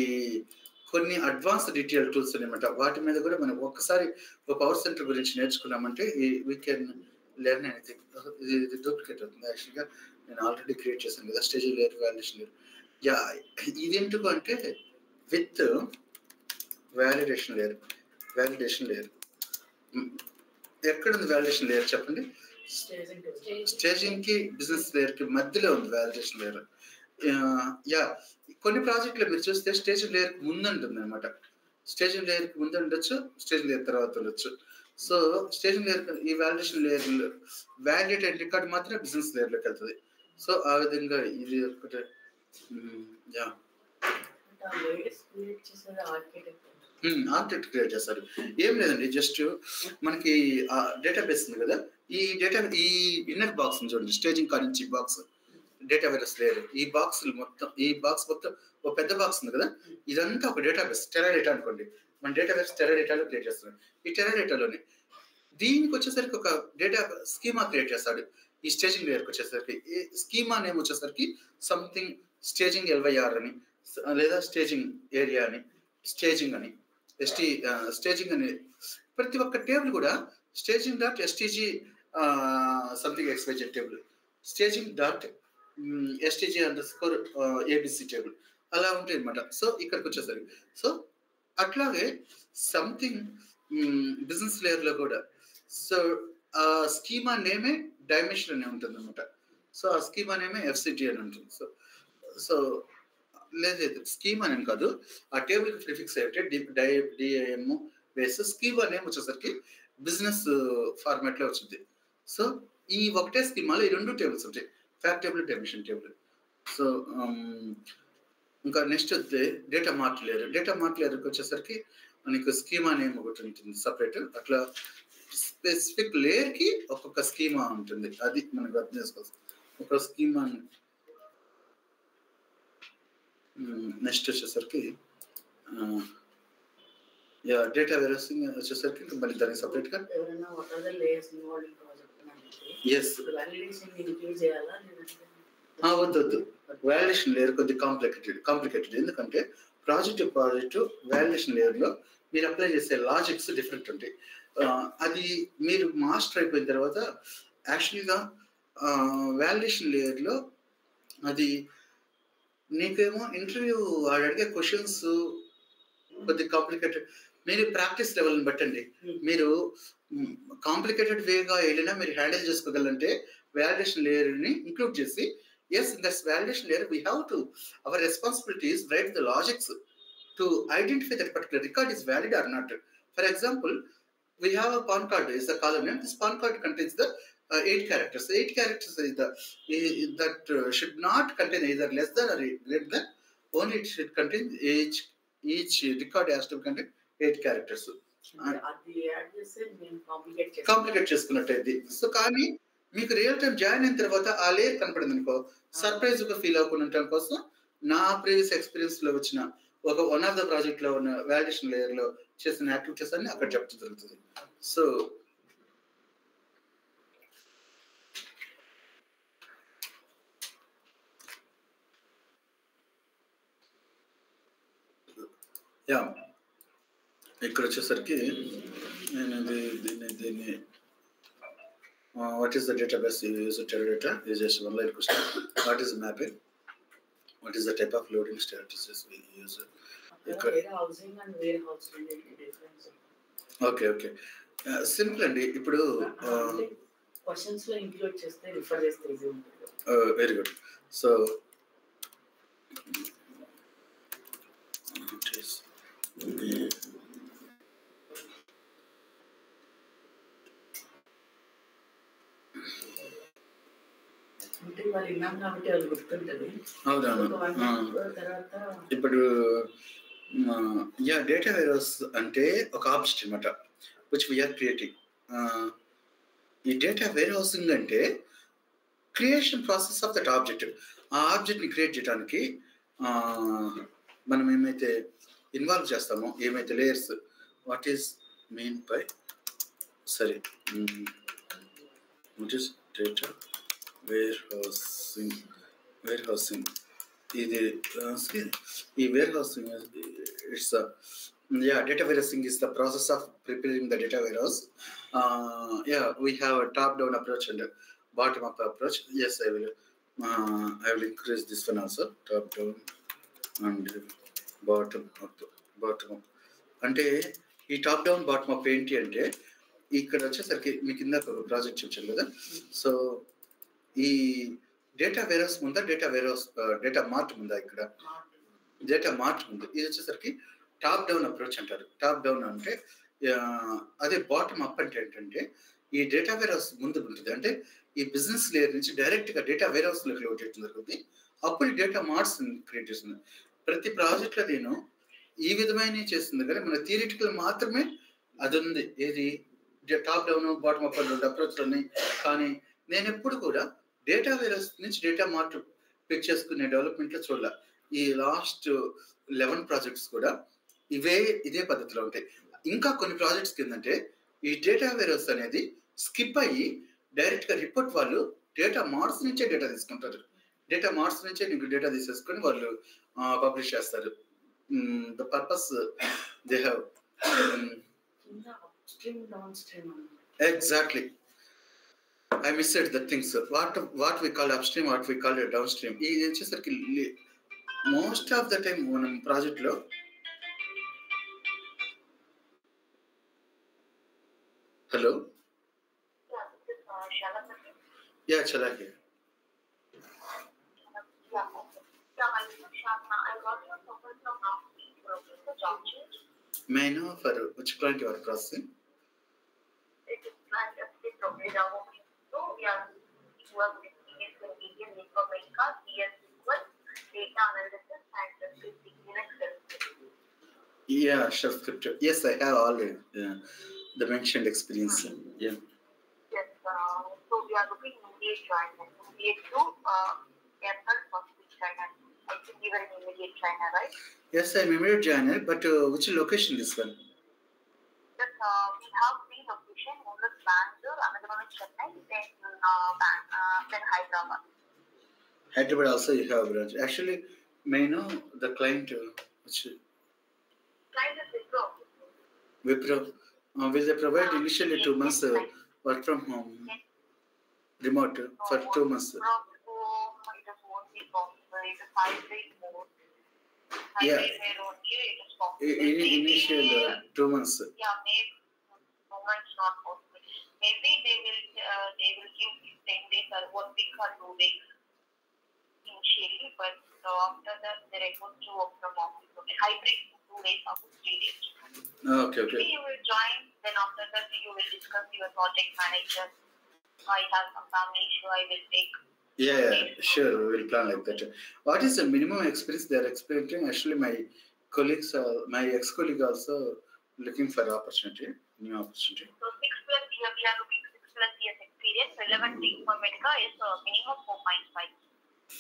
కొన్ని అడ్వాన్స్ డీటెయిల్ టూల్స్ అనమాట. వాటి మీద కూడా మనం ఒక్కసారి ఒక పవర్ సెంటర్ గురించి నేర్చుకున్నామంటే వీ కెన్ లెర్న్ ఎనీథింగ్. ఇది డూప్లికేట్ అవుతుంది యాక్చువల్గా. నేను ఆల్రెడీ క్రియేట్ చేశాను కదా, stage layer, validation layer. Yeah, ఇది ఎందుకు అంటే విత్ వాలిడేషన్ లేయర్. ఎక్కడ ఉంది వాలిడేషన్ లేయర్ చెప్పండి? స్టేజింగ్ కి బిజినెస్ లేయర్ కి మధ్యలో ఉంది వాలిడేషన్ లేయర్. యా, కొన్ని ప్రాజెక్టులు మీరు చూస్తే స్టేజింగ్ లేయర్ కి ముందు ఉంటుంది అనమాట. స్టేజింగ్ లేయర్ కి ముందు ఉండొచ్చు, స్టేజింగ్ లేయర్ తర్వాత ఉండొచ్చు. సో స్టేజింగ్ లేయర్, ఈ validation layer validate and record మాత్రం బిజినెస్ లేయర్ లోకి వెళ్తుంది. సో ఆ విధంగా ఇది ఒకటి. యా, ఆర్కిటెక్ట్ క్రియేట్ చేస్తారు. ఏం లేదండి, జస్ట్ మనకి డేటాబేస్ ఉంది కదా, ఈ ఇన్నర్ బాక్స్ చూడండి, స్టేజింగ్ కార్డ్ నుంచి బాక్స్ డేటా వైరస్ లేయర్. ఈ బాక్స్ మొత్తం ఒక పెద్ద బాక్స్ ఉంది కదా, ఇదంతా ఒక డేటాబేస్. టెరాడేటా అనుకోండి, మన డేటాబేస్ టెరాడేటాలో క్రియేట్ చేస్తున్నాం. ఈ టెరాడేటాలోనే దీనికి వచ్చేసరికి ఒక డేటా స్కీమా క్రియేట్ చేస్తాడు. ఈ స్టేజింగ్ లేయర్కి వచ్చేసరికి ఈ స్కీమా నేమ్ వచ్చేసరికి సంథింగ్ స్టేజింగ్ LYR అని, లేదా స్టేజింగ్ ఏరియా అని, స్టేజింగ్ అని, స్టేజింగ్ అని. ప్రతి ఒక్క టేబుల్ కూడా staging dot STG something XYZ table, staging dot STG ABC table అలా ఉంటాయి అనమాట. సో ఇక్కడికి వచ్చేసరికి సో అట్లాగే సంథింగ్ బిజినెస్ లేయర్లో కూడా సో ఆ స్కీమా నేమే డైమెన్షన్ అనే ఉంటుంది అనమాట. సో ఆ స్కీమా నేమే FCT అని ఉంటుంది. సో లేదు, స్కీమా నేమ్ కాదు, ఆ టేబుల్ ప్రిఫిక్స్ అయితే DIM వేసి స్కీమా నేమ్ వచ్చేసరికి బిజినెస్ ఫార్మాట్లో వచ్చింది. సో ఈ ఒకటే స్కీమాలో ఈ 2 టేబుల్స్ ఉంటాయి, fact table, dimension table. So ఇంకా నెక్స్ట్ వస్తే డేటా మార్ట్ లేయర్కి వచ్చేసరికి మనకు స్కీమా నేమ్ ఒకటి ఉంటుంది సపరేట్. అట్లా స్పెసిఫిక్ లేయర్కి ఒక్కొక్క స్కీమా ఉంటుంది, అది మనకు అర్థం చేసుకోవచ్చు. ఒక స్కీమా. నెక్స్ట్ వచ్చేసరికి డేటా వేరసింగ్ వచ్చేసరికి మళ్ళీ దానికి సపరేట్గా వద్దు. వాలిడేషన్ లేయర్ కొద్దిగా కాంప్లికేటెడ్. ఎందుకంటే ప్రాజెక్ట్ వాలిడేషన్ లేయర్లో మీరు అప్లై చేసే లాజిక్స్ డిఫరెంట్ ఉంటాయి. అది మీరు మాస్టర్ అయిపోయిన తర్వాత యాక్చువల్గా వాలిడేషన్ లేయర్లో అది నీకేమో ఇంటర్వ్యూ అడిగే క్వశ్చన్స్ కొద్దిగా కాంప్లికేటెడ్. మీరు ప్రాక్టీస్ లెవెల్ని బట్టండి. మీరు కాంప్లికేటెడ్ వేగా వెళ్ళినా మీరు హ్యాండిల్ చేసుకోగలంటే వాలిడేషన్ లేయర్ని ఇంక్లూడ్ చేసి, yes, in this validation layer we have to, our responsibility is write the logics to identify that particular record is valid or not. For example, we have a PAN card is the column name. This PAN card contains the 8 characters. 8 characters is that should not contain either less than or greater than. Only it should contain each record has to contain 8 characters. Complicate చేసుకున్నట్టయితే. So కానీ మీకు real time join అయిన తర్వాత ఆ layer కనపడింది అనుకో, surprise గా feel అవ్వకుండా ఉండటం కోసం నా ప్రీవియస్ ఎక్స్పీరియన్స్ లో వచ్చిన వన్ ఆఫ్ ద ప్రాజెక్ట్ లో ఉన్న వాలిడేషన్ లేయర్ లో చేసిన యాక్టివిటీస్ అన్ని అక్కడ చెప్పడం జరుగుతుంది. సో యా, ఇక్కడ వచ్చేసరికి నేను దీన్ని what is the database you use to Teradata? Is just one line question. What is mapping? What is the type of loading statuses we use? Warehousing and warehousing difference. Okay. Simple అండి. ఇప్పుడు questions లో include చేస్తే refer చేస్తే easy ఉంటుంది. Very good. So అంటే వాళ్ళు విన్నాం కాబట్టి వాళ్ళు గుర్తుంటుంది. ఇప్పుడు డేటా వేర్హౌస్ అంటే ఒక ఆబ్జెక్ట్ అనమాట, విచ్ వీఆర్ క్రియేటింగ్. ఈ డేటా వేర్హౌసింగ్ అంటే creation process of that object. ఆ ఆబ్జెక్ట్ని క్రియేట్ చేయడానికి మనం ఏమైతే ఇన్వాల్వ్ చేస్తామో, ఏమైతే layers, what is mean by sorry. What is data warehousing? Warehousing. The warehousing it's a data warehousing is the process of preparing the data warehouse. We have a top-down approach and a bottom-up approach. Yes, I will increase this one also. Top-down and bottom up. అంటే ఈ top down bottom up ఏంటి అంటే ఇక్కడ వచ్చేసరికి మీ కింద ఒక project చూపించాను కదా. సో ఈ డేటా వేరౌస్ ముందా డేటా మార్ట్ ముందా? ఇక్కడ డేటా మార్ట్ ఉంది. ఇది వచ్చేసరికి టాప్ డౌన్ అప్రోచ్ అంటారు. టాప్ డౌన్ అంటే అదే బాటమ్ అప్ అంటే ఏంటంటే ఈ డేటా వేరౌస్ ముందు ఉంటుంది. అంటే ఈ బిజినెస్ లేయర్ నుంచి డైరెక్ట్గా డేటా వేరౌస్లోకి లోడ్ చేయడం జరుగుతుంది. అప్పుడు డేటా మార్ట్స్ క్రియేట్ చేస్తుంది. ప్రతి ప్రాజెక్ట్లో నేను ఈ విధమైన చేస్తుంది కానీ మన థియరిటికల్ మాత్రమే అది ఉంది. ఏది top down bottom up approach ఉన్నాయి. కానీ నేను ఎప్పుడు కూడా డేటా వేరస్ నుంచి డేటా మార్ట్ పిక్ చేసుకునే డెవలప్మెంట్లో చూడాలి. ఈ లాస్ట్ 11 ప్రాజెక్ట్స్ కూడా ఇదే పద్ధతిలో ఉంటాయి. ఇంకా కొన్ని ప్రాజెక్ట్స్ ఏంటంటే ఈ డేటా వేరస్ అనేది స్కిప్ అయ్యి డైరెక్ట్గా రిపోర్ట్ వాళ్ళు డేటా మార్ట్స్ నుంచే డేటా తీసుకుంటారు. డేటా మార్ట్స్ నుంచే నీకు డేటా తీసేసుకొని వాళ్ళు పబ్లిష్ చేస్తారు. The purpose they have exactly. I missed the things. What we call upstream, what we call downstream. ఇది వచ్చేసరికి మోస్ట్ ఆఫ్ ద టైం మనం ప్రాజెక్ట్ లో hello చలాకి may I know for which client you are processing? It is like a split of data. So we are working with Indian Informatica, CS SQL, data analysis, and scripting in Excel. Yeah, Chef Script. Yes, I have all the mentioned experience. Yeah. Yes. So we are looking immediate joiner. Immediate to April 1st week joiner. I think you are an immediate joiner, right? Yes, I'm immediate joiner. But which location this one? Yes, we have 3 locations. One is Bangalore, another one is Chennai, then Hyderabad. Hyderabad also you have branch. Actually, may I know the client? Which Client is Wipro. Wipro. Will they provide initially 2 months work from home, remote for 2 months? From home, it is won't be possible. It is hybrid mode. Yeah. Hybrid mode only it is possible. Initial 2 months. Yeah, maybe 2 months not possible. Maybe they will give 10 days or 1 week or 2 weeks initially, but after that they are going to work from office. Okay, hybrid 2 days or 3 days. Okay. Maybe you will join, then after that you will discuss your project manager. I have some family issue, I will take. Yeah, sure. We will plan like that. What is the minimum experience they are experiencing? Actually, my colleagues, my ex-colleague also looking for opportunity, new opportunity. So 6+ years, we are looking 6+ years experience. Relevant Informatica is minimum 4.5.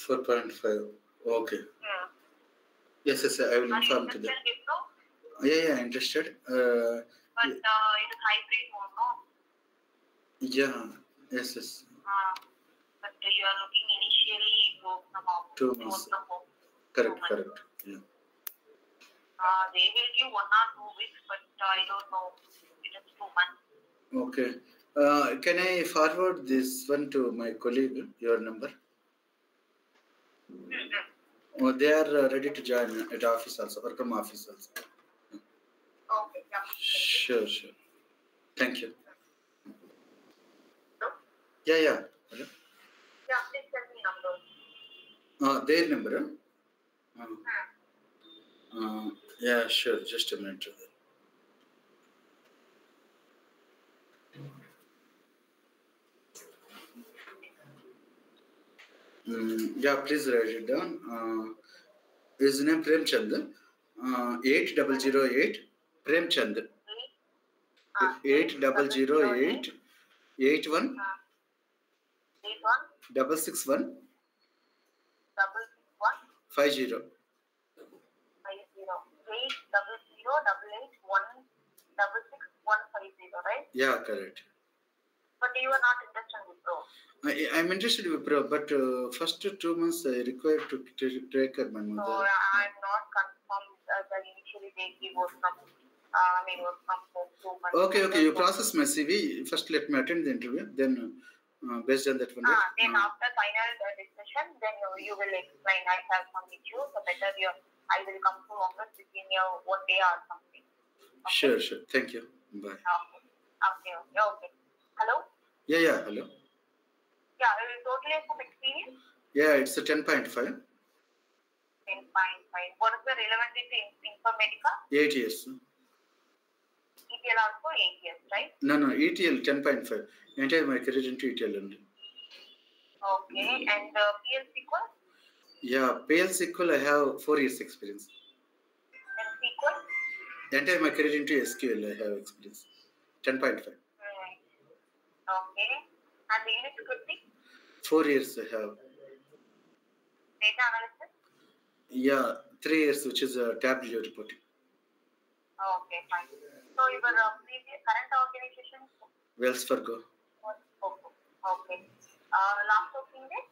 4.5. Okay. Yeah. Yes, I will inform to them. Are you interested, Wipro? Yeah, interested. But it is hybrid mode, no? Yeah, yes. But you are looking initially work from office. 2 months. Work from home. Correct. Yeah. They will give 1 or 2 weeks, but I don't know. It is 2 months. Okay. Can I forward this one to my colleague, your number? They are ready to join at office also, or from office also. Okay, yeah. Sure. Thank you. Hello? Yeah. Hello? Yeah, please tell me number. Their number? Yeah, sure. Just a minute. Yeah, please write it down. His name Premchand. 8008 Premchand. 8008 81 661 50. 8008881665150, right? Yeah, correct. Okay, you are not interested in Wipro. I'm interested in Wipro, but first 2 months I required to take care of my So mother. I'm not confirmed that initially they give work from work from home 2 months. Okay, you process my CV. First, let me attend the interview. Then, based on that one, Then after final discussion, then you will explain. I have some issues. So better I will come to office within 1 day or something. Okay? Sure. Thank you. Bye. Okay. Hello? Yeah. Hello. Yeah, totally some experience. Yeah, it's a 10.5. 10.5. What is the relevant in Informatica? 8 years. ETL also 8 years, right? No, ETL 10.5. Entire my career into ETL only. Okay, and PL SQL? Yeah, PL SQL I have 4 years experience. And SQL? Entire my career into SQL I have experience. 10.5. Okay, and the unit scripting? 4 years I have. Data analysis? Yeah, 3 years, which is Tableau reporting. Okay, fine. So your previous current organization? Wells Fargo. Okay. Last working day?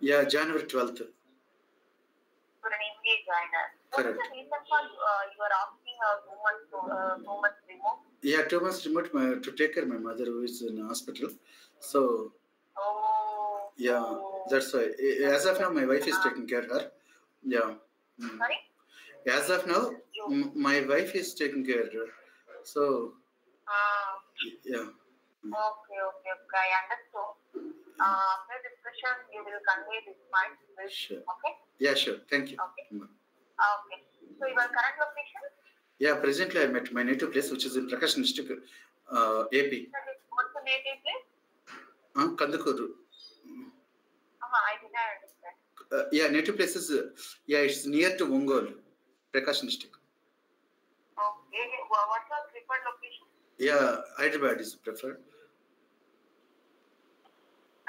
Yeah, January 12th. For an immediate joiner. What is the reason for you are asking 2 months remote? Yeah, 2 months remote to take care of my mother who is in hospital. So, that's why. As of now, my wife is taking care of her. Yeah. Sorry? As of now, my wife is taking care of her. So, yeah. Okay. I understood. After discussion, you will convey this point. Sure. Okay? Yeah, sure. Thank you. Okay. So your current location? Yeah, presently I'm at my native place, which is in Prakash district, AP. What's the native place? Kandakuru. I didn't understand. Yeah, native place is, it's near to Ongole, Prakash district. Okay. What's your preferred location? Yeah, Hyderabad is preferred.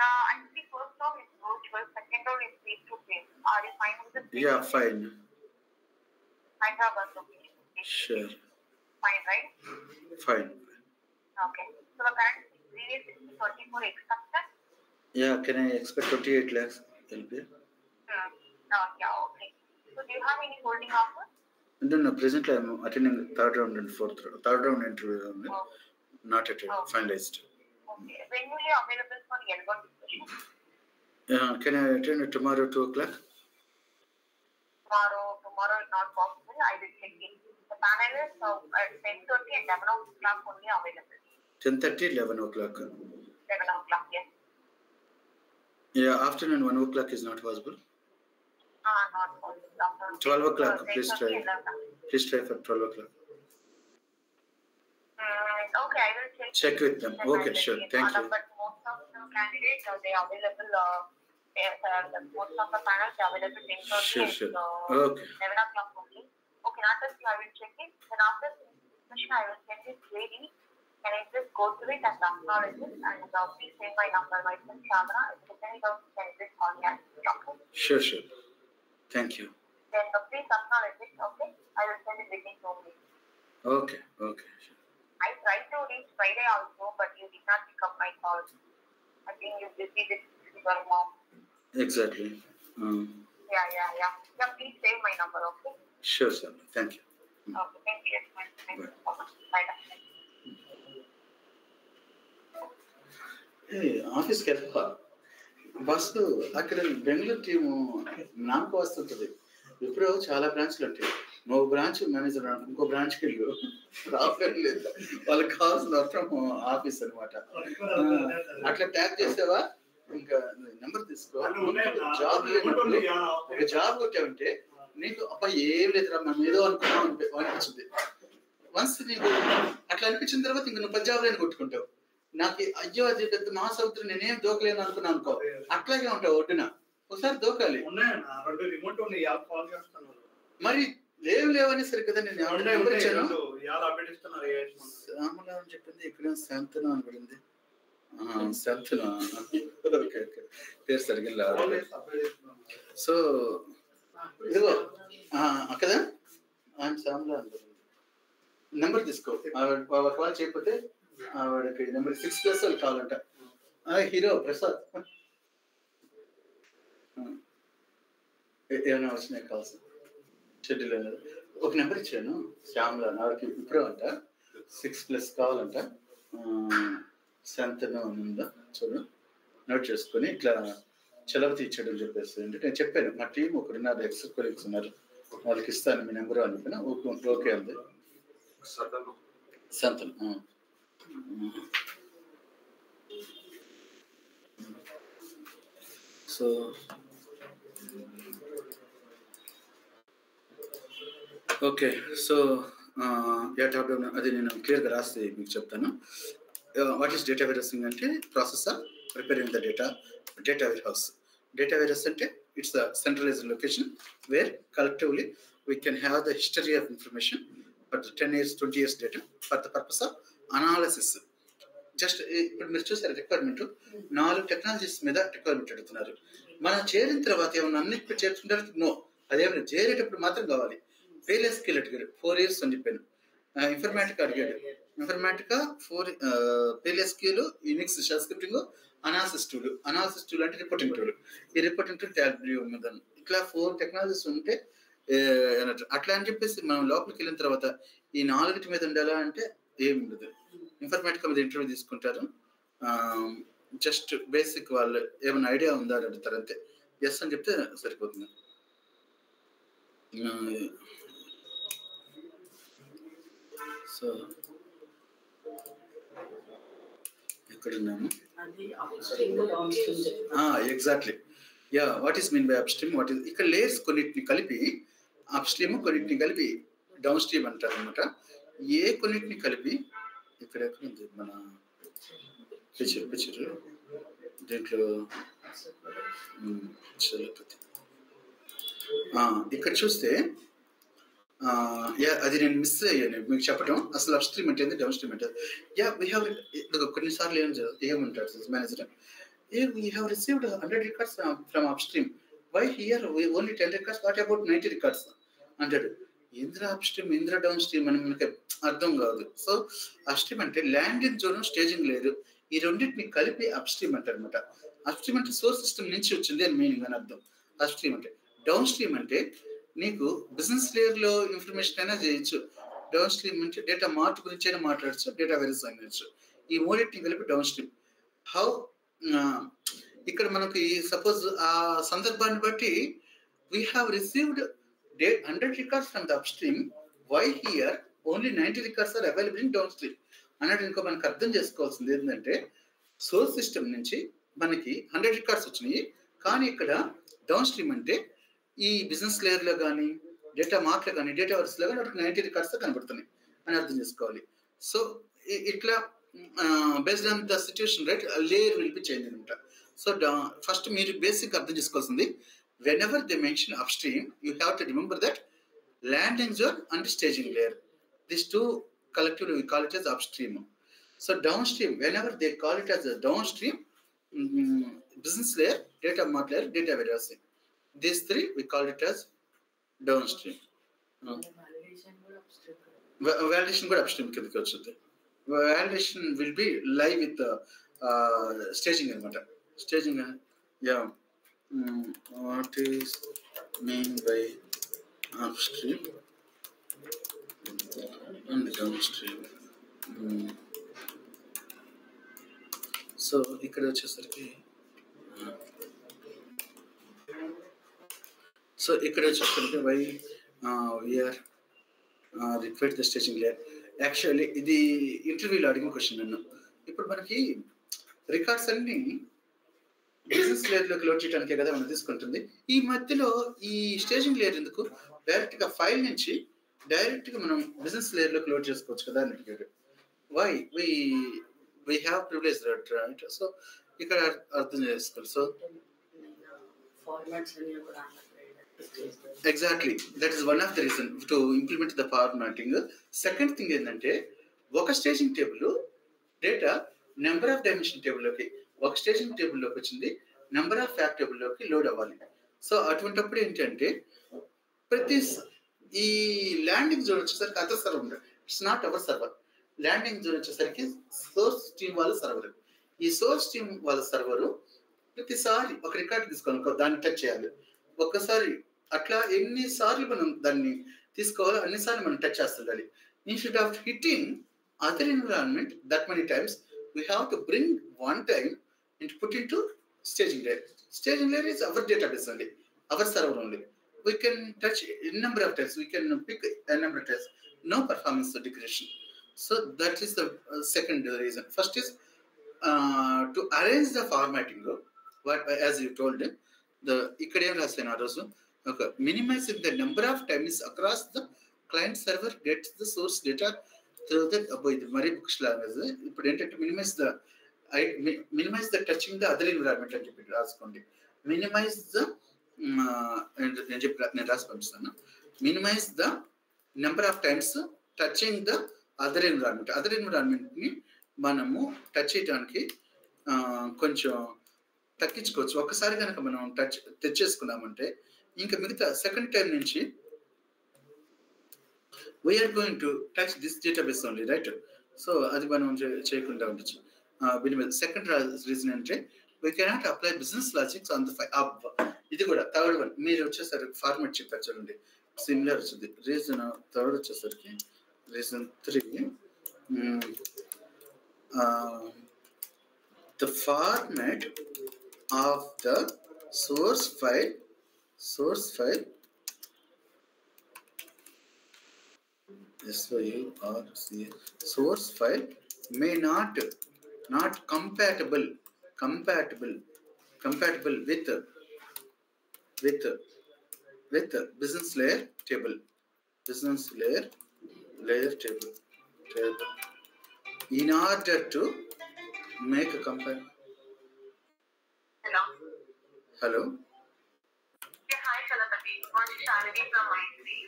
Actually, first round is virtual, second round is face-to-face. Are you fine with the face-to-face? Yeah, fine. Hyderabad location. Sure. Fine, right? Fine. Okay. So the current previous is 24 expected? Yeah, can I expect 28 lakhs LPA? Yeah, okay. So do you have any holding offers? No, presently I'm attending third round interview only. Not at all finalized. Okay. When will you available for L1 discussion? Can I attend it tomorrow 2 o'clock? Tomorrow is not possible. I will check it. The panel is at 10:30 and 11 o'clock only available. 10:30, 11 o'clock. 11 o'clock, yes. Yeah, afternoon 1 o'clock is not possible. Not possible. 12 o'clock, please try. Please try for 12 o'clock. Okay, I will check. Check with them. Okay, sure. Thank you. But most of the candidates, they are available. Most of the panels are available 10:30 Sure. Okay. 11 o'clock only. Okay, after I will check it. Then after this session, I will send it ready. Can I just go through it and acknowledge it? And please save my number, my friend Shamana. If you can just call me. Sure. Thank you. Then please acknowledge it, okay? I will send it within 2 minutes. Okay, sure. I tried to reach Friday also, but you did not pick up my call. I think you busy with your mom. Exactly. Yeah. Yeah, please save my number, okay? Sure, sir. Thank you. Okay, thank you. Bye. ఆఫీస్కి వెళ్తా bus అక్కడ Bengaluru team నాకు వస్తుంటుంది. ఇప్పుడు చాలా బ్రాంచ్లు ఉంటాయి. నువ్వు బ్రాంచ్ మేనేజర్ ఇంకో బ్రాంచ్కి వెళ్ళు రాలేదు. వాళ్ళకి కావాల్సిన వర్క్ ఫ్రమ్ ఆఫీస్ అనమాట. అట్లా ట్యాగ్ చేసావా ఇంకా నెంబర్ తీసుకో. జాబ్ ఒక జాబ్ కొట్టావంటే నీకు అబ్బాయి ఏం లేదురా మనం ఏదో అనుకున్నాం అనిపించింది. వన్స్ నీకు అట్లా అనిపించిన తర్వాత ఇంక నువ్వు 10 జాబ్లు కొట్టుకుంటావు. నాకు అయ్యో అది పెద్ద మాస్ అవుతుంది నేనేం దోకలేను అనుకున్నాను అనుకో. అట్లాగే ఉంటావు ఒడ్డున. ఒకసారి దోకాలి. మరి లేవని సరే కదా నేను నెంబర్ ఇచ్చాను. శ్యామలా అని చెప్పింది, ఇక్కడ శాంతన అని పడింది. శాంతన. ఓకే పేరు సరిగ్గా. సో ఇదిగో కదా శ్యామలా అని నెంబర్ తీసుకో. ఒకవేళ చేయకపోతే ఆవిడకి నెంబర్ 6+ వాళ్ళు కావాలంట. హీరో ప్రసాద్ ఏమైనా వచ్చినాయి కావాల్సి షెడ్యూల్ అనేది ఒక నెంబర్ ఇచ్చాను శ్యామ్లో ఆవిడకి ఇప్పుడు అంట 6+ కావాలంట. శాంతను ఉందా చూడు నోట్ చేసుకొని ఇట్లా చలవతి ఇచ్చాడు అని చెప్పేసి అంటే నేను చెప్పాను మా టీం ఒకరున్నారు ఎక్స్ కొలీగ్స్ ఉన్నారు వాళ్ళకి ఇస్తాను మీ నెంబర్ అని చెప్పిన ఓకే అంది శాంతను. సో ఓకే సో అది నేను క్లియర్గా రాసి మీకు చెప్తాను. వాట్ ఈస్ డేటా వేరసింగ్ అంటే process of preparing the data warehouse. Data warehouse అంటే it's the centralized location where collectively we can have the history of information for 10 years 20 years data for the purpose of analysis. Just ఇప్పుడు మీరు చూసారు requirement 4 technologies మీద requirement అడుగుతున్నారు. మనం చేరిన తర్వాత ఏమన్నా అన్నిటి చేర్చుకుంటారు నో, అదేమైనా చేరేటప్పుడు మాత్రం కావాలి. వేరియస్ స్కిల్ అడిగాడు 4 years అని చెప్పాను. ఇన్ఫర్మాటికా అడిగాడు Informatica 4 various skill Unix shell scripting analysis tool అంటే రిపోర్టింగ్ టూల్. ఈ రిపోర్టింగ్ టూల్ ట్యాబ్యూ మీద ఇట్లా 4 టెక్నాలజీస్ ఉంటే అట్లా అని చెప్పేసి మనం లోపలికి వెళ్ళిన తర్వాత ఈ 4 మీద ఉండాలా అంటే ఏమి ఉండదు. ఇన్ఫర్మాటికా మీద ఇంటర్వ్యూ తీసుకుంటారు. జస్ట్ బేసిక్ వాళ్ళు ఏమైనా ఐడియా ఉందా అని అడుగుతారు అంతే. ఎస్ అని చెప్తే సరిపోతుంది. సో ఎక్కడున్నాము? Exactly yeah what is mean by upstream what is ఇక్కడ లేయర్స్ కొన్నిటిని కలిపి అప్ స్ట్రీమ్ కొన్నిటిని కలిపి డౌన్ స్ట్రీమ్ అంటారు అనమాట. ఏ కొన్నిటిని కలిపి ఇక్కడ ఎక్కడ ఉంది మన పిక్చర్ దీంట్లో ఇక్కడ చూస్తే అది నేను మిస్ అయ్యాను మీకు చెప్పడం. అసలు అప్ స్ట్రీమ్ అంటే డౌన్ స్ట్రీమ్ అంటే వీ హ్యావ్ కొన్నిసార్లు ఏమంటారు manager we have received 100 records from upstream why here only 10 records what about 90 records అంటాడు. ఇంద్ర అప్ స్ట్రీమ్ ఇంద్ర డౌన్ స్ట్రీమ్ అని మనకి అర్థం కాదు. సో అప్ స్ట్రీమ్ అంటే ల్యాండింగ్ జోన్ స్టేజింగ్ లేదు, ఈ రెండింటిని కలిపి అప్ స్ట్రీమ్ అంటారు అనమాట. అప్ స్ట్రీమ్ అంటే సోర్స్ సిస్టమ్ నుంచి వచ్చింది అని మీనింగ్ అని అర్థం. అప్ స్ట్రీమ్ అంటే డౌన్ స్ట్రీమ్ అంటే నీకు బిజినెస్ లేయర్లో ఇన్ఫర్మేషన్ అయినా చేయొచ్చు. డౌన్ స్ట్రీమ్ అంటే డేటా మార్ట్ గురించి అయినా మాట్లాడచ్చు, డేటా వెరిఫై చేయొచ్చు. ఈ మూడింటిని కలిపి డౌన్ స్ట్రీమ్. హౌ ఇక్కడ మనకి సపోజ్ ఆ సందర్భాన్ని బట్టి we have received 100 records from the upstream why here only 90 records are available in downstream అన్నట్టు ఇంకో మనకు అర్థం చేసుకోవాల్సింది ఏంటంటే సోర్స్ సిస్టమ్ నుంచి మనకి 100 records వచ్చినాయి, కానీ ఇక్కడ డౌన్ స్ట్రీమ్ అంటే ఈ బిజినెస్ లేయర్లో కానీ డేటా మార్ట్లో కానీ డేటా వర్స్లో కానీ వాటికి 90 records కనబడుతున్నాయి అని అర్థం చేసుకోవాలి. సో ఇట్లా based on the situation right layer will be change అనమాట. సో ఫస్ట్ మీరు బేసిక్ అర్థం చేసుకోవాల్సింది whenever they mention upstream you have to remember that landing zone and staging layer, these two collectively we call it as upstream. So downstream whenever they call it as a downstream business layer, data mart layer, data warehousing, these three we call it as downstream. Validation కూడా upstream కిందకి వస్తుంది. Validation will be live with the staging అనమాట. Staging yeah. What is mean by upstream and downstream? So ఇక్కడ వచ్చేసరికి why we are required the staging layer. Actually ఇది ఇంటర్వ్యూలో అడిగిన question నన్ను. ఇప్పుడు మనకి రికార్డ్స్ అన్ని బిజినెస్ లేయర్లోకి లోడ్ చేయడానికే కదా మనం తీసుకుంటుంది. ఈ మధ్యలో ఈ స్టేజింగ్ లేయర్ ఎందుకు డైరెక్ట్గా ఫైల్ నుంచి డైరెక్ట్గా మనం బిజినెస్ లేయర్లోకి లోడ్ చేసుకోవచ్చు కదా అని అడిగాడు. Why we have privilege right. So ఇక్కడ అర్థం చేసుకోవాలి. So exactly that is one of the reason to implement the formatting. Second thing ఏంటంటే ఒక staging table data number of dimension టేబుల్లోకి ఒక స్టేజింగ్ టేబుల్లోకి వచ్చింది నెంబర్ ఆఫ్ ఫ్యాక్ట్ టేబుల్లోకి లోడ్ అవ్వాలి. సో అటువంటిప్పుడు ఏంటంటే ప్రతి ఈ ల్యాండింగ్ జోన్ వచ్చేసరికి అదర్ సర్వర్ ఉంటుంది. It's not our server. Landing zone వచ్చేసరికి సోర్స్ టీమ్ వాళ్ళ సర్వర్. ఈ సోర్స్ టీమ్ వాళ్ళ సర్వరు ప్రతిసారి ఒక రికార్డ్ తీసుకొని దాన్ని టచ్ చేయాలి. ఒక్కసారి అట్లా ఎన్నిసార్లు మనం దాన్ని తీసుకోవాలో అన్నిసార్లు మనం టచ్ చేస్తుండాలి. Instead of hitting other environment that many times we have to bring one time and put into staging layer. Staging layer is our database only, our server only. We can touch a number of times, we can pick a number of times, no performance degradation. So that is the second reason. First is to arrange the formatting. What, as you told them, the Ikadem scenarios, okay, minimizing the number of times across the client server gets the source data through the Mari books language. Minimize the touching the other environment అని చెప్పి రాసుకోండి. Minimise the నేను చెప్పి నేను రాసి పంపిస్తాను. Minimize the number of times touching the other ఎన్విరాన్మెంట్ని మనము టచ్ చేయడానికి కొంచెం తగ్గించుకోవచ్చు. ఒక్కసారి కనుక మనం తెచ్చేసుకున్నామంటే ఇంకా మిగతా సెకండ్ టైం నుంచి we are going to touch this database only, right? So అది మనం చేయకుండా ఉండొచ్చు. సెకండ్ రీజన్ అంటే we cannot apply business logics on the ఇది కూడా థర్డ్ వన్. మీరు వచ్చేసరికి ఫార్మాట్ చెప్పారు చూడండి, సిమిలర్ వచ్చింది. రీజన్ థర్డ్ వచ్చేసరికి reason 3, the format of the source file source file may not compatible with business layer table in order to make a compare. Hello. Yeah, hi Chalapati. I'm Shalini from Mindtree.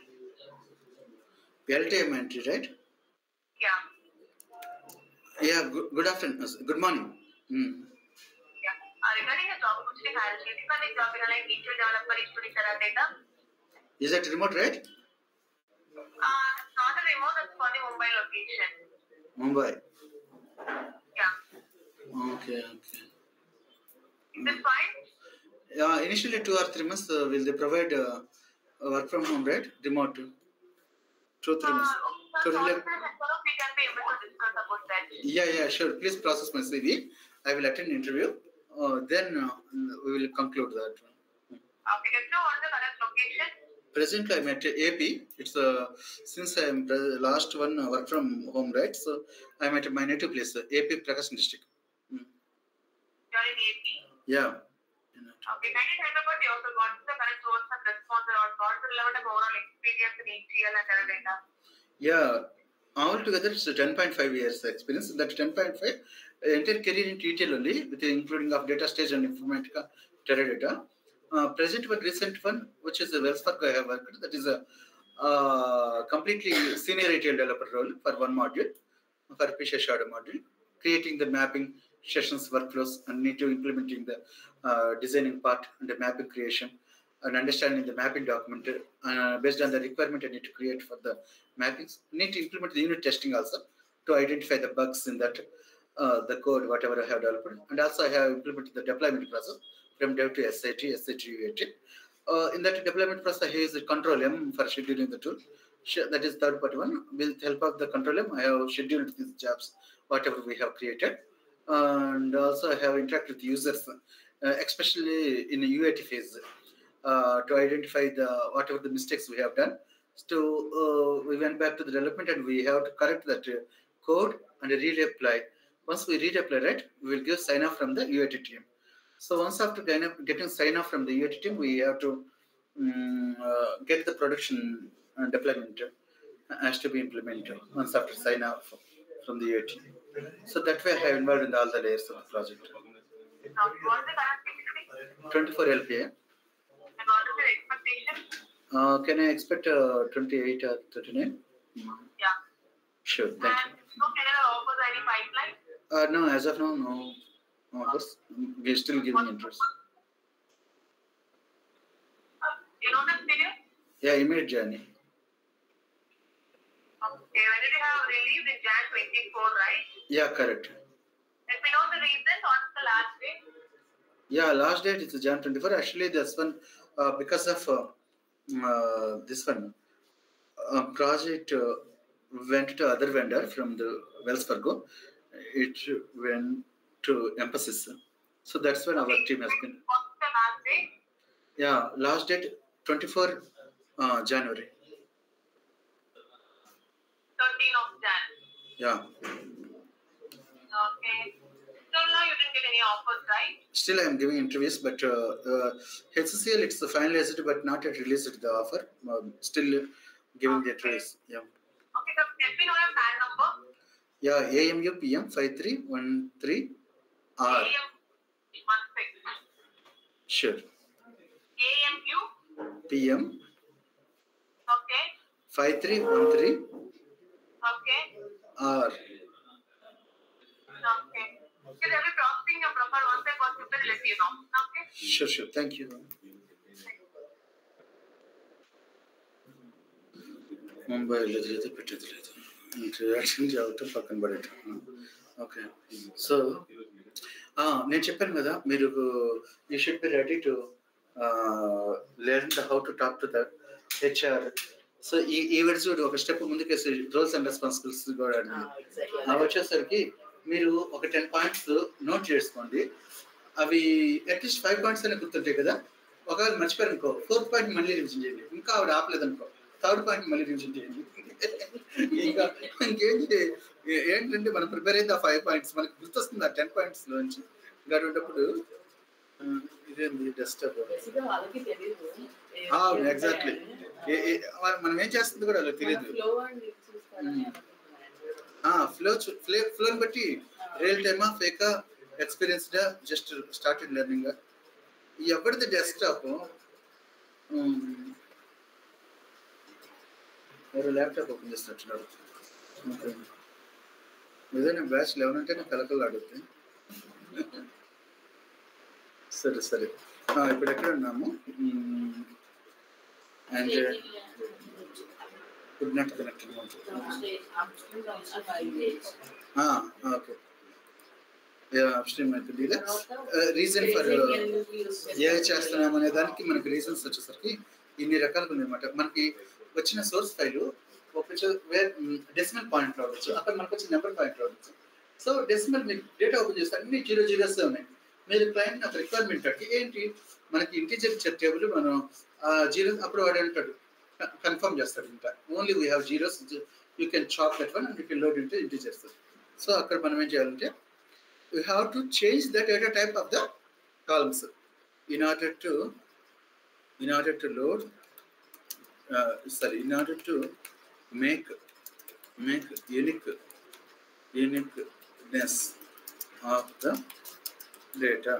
LTM Mindtree, right? Yeah. Yeah, good afternoon. Good morning. Yeah. Regarding the job opportunity, I have a job in like digital developer study data. Is that remote, right? It's not a remote, it's for the Mumbai location. Mumbai. Yeah. Okay. Is it fine? Initially 2 or 3 months will they provide work from home, right? Remote. 2 or 3 months. So we can be able to discuss about that. Yeah, sure. Please process my CV. I will attend interview. Then we will conclude that. Okay. So what is the current location? Presently, I'm at AP. It's since I'm last one work from home, right? So I'm at my native place, AP Prakasam district. You're in AP. Yeah. Okay. Can you tell me about yourself? What is the current roles and responsibilities? What is the level of overall experience in ETL and Teradata? Yeah. Altogether, it's 10.5 years experience. That 10.5 entire career in ETL only, with including of data stage and Informatica, Teradata. Present one, recent one, which is the Wells Fargo I have worked. That is a completely senior ETL developer role for one module, for Pisha Shadow module, creating the mapping sessions, workflows, and need to implementing the designing part and the mapping creation and understanding the mapping document based on the requirement I need to create for the mappings. Need to implement the unit testing also to identify the bugs in that the code whatever I have developed, and also I have implemented the deployment process from dev to SIT UAT. In that deployment process, I use the Control M for scheduling the tool. That is third part one. With help of the Control M, I have scheduled these jobs whatever we have created. And also I have interacted with users, especially in the UAT phase, to identify the whatever the mistakes we have done. So we went back to the development and we have to correct that code and reapply. Once we reapply, right, we will give sign off from the UAT team. So once after getting sign off from the UAT team, we have to get the production deployment has to be implemented once after sign off from the UAT. So that way I have involved in all the layers of the project. What is the current expectation? 24 LPA. And what is your expectation? Can I expect 28 or 39? Yeah. Sure, thank you. And no general offers any pipeline? No, as of now, no offers. We're still giving interest. You know this period? Yeah, immediate journey. Okay. When did you have released in Jan 24, right? Yeah, correct. Let me know the reason. What's the last date? Yeah, last date is Jan 24. Actually, this one, because of this one, project went to other vendor from the Wells Fargo. It went to Emphasis. So that's when our team has been. What's the last date? Yeah, last date 24 January. 13 of Jan. Yeah. Okay. So now you didn't get any offers, right? Still, I am giving interviews, but HCL it's finalized, but not yet released the offer. Still giving the interviews. Yeah. Okay, so let me know your PAN number. Yeah, AMU PM 5313R. AM, one second. Sure. AMU, PM okay, 5313R. okay, okay. Okay, they'll be processing your profile once I got to let you know. Okay. Sure. Thank you. ముంబైలో లేదు పెట్టేది లేదు introduction చేయటం పక్కన పడేయటం. Okay, so నేను చెప్పాను కదా, మీరు you should be ready to learn how to talk to the HR. So ఈ వర్డ్స్ ఒక స్టెప్ ముందుకేసి రోల్స్ అండ్ రెస్పాన్సిబిలిటీస్ కూడా వచ్చేసరికి మీరు ఒక 10 పాయింట్స్ నోట్ చేసుకోండి. అవి అట్లీస్ట్ 5 పాయింట్స్ అయినా గుర్తుంటాయి కదా. ఒకవేళ మర్చిపోయారు అనుకో, 4th పాయింట్ మళ్ళీ రివిజన్ చేయండి. ఇంకా ఆవిడ ఆపలేదనుకో, 3rd పాయింట్ మళ్ళీ రివిజన్ చేయండి. ఇంకా ఏంటంటే మనం ప్రిపేర్ అయితే ఆ 5 పాయింట్స్ మనకి గుర్తొస్తుంది. ఆ 10 పాయింట్స్ లోంచి గడువుటప్పుడు ఇదేంది డెస్క్టాప్. ఎగ్జాక్ట్లీ, మనం ఏం చేస్తుంది కూడా వాళ్ళకి తెలియదు. ఫ్లోని బట్టి రియల్ టైమా ఫేకా ఎక్స్పీరియన్స్డా జస్ట్ స్టార్టెడ్ లెర్నింగ్. ఎవరిది డెస్క్టాప్ ఎవరు ల్యాప్టాప్ ఓపెన్ చేస్తున్నారు. ఏదైనా బ్యాచ్ 11 అంటే నాకు కలకలు అడుగుతాయి. సరే ఇప్పుడు ఎక్కడ ఉన్నాము? And could not connect to one. Okay. Yeah, upstream might be that. Reason for ఏ చేస్తున్నాం అనే దానికి మనకి రీజన్స్ వచ్చేసరికి ఇన్ని రకాలుగా ఉందన్నమాట. మనకి వచ్చిన సోర్స్ ఫైల్ ఒక డెసిమల్ పాయింట్ రావచ్చు, అక్కడ మనకు వచ్చిన నెంబర్ పాయింట్ రావచ్చు. సో డెసిమల్ మీరు డేటా ఓపెన్ చేస్తే అన్ని 0 ఉన్నాయి. మీరు క్లయింట్ ఒక రిక్వైర్మెంట్ అడిగి ఏంటి మనకి ఇంటీజర్ టేబుల్ మనం 0 అప్పుడు వాడు అంటాడు, కన్ఫర్మ్ చేస్తాడు. ఇంకా only we have zeros, you can chop that one and you can load into integers. So అక్కడ మనం ఏం చేయాలంటే we have to change the data type of the columns in order to load in order to make uniqueness of the data.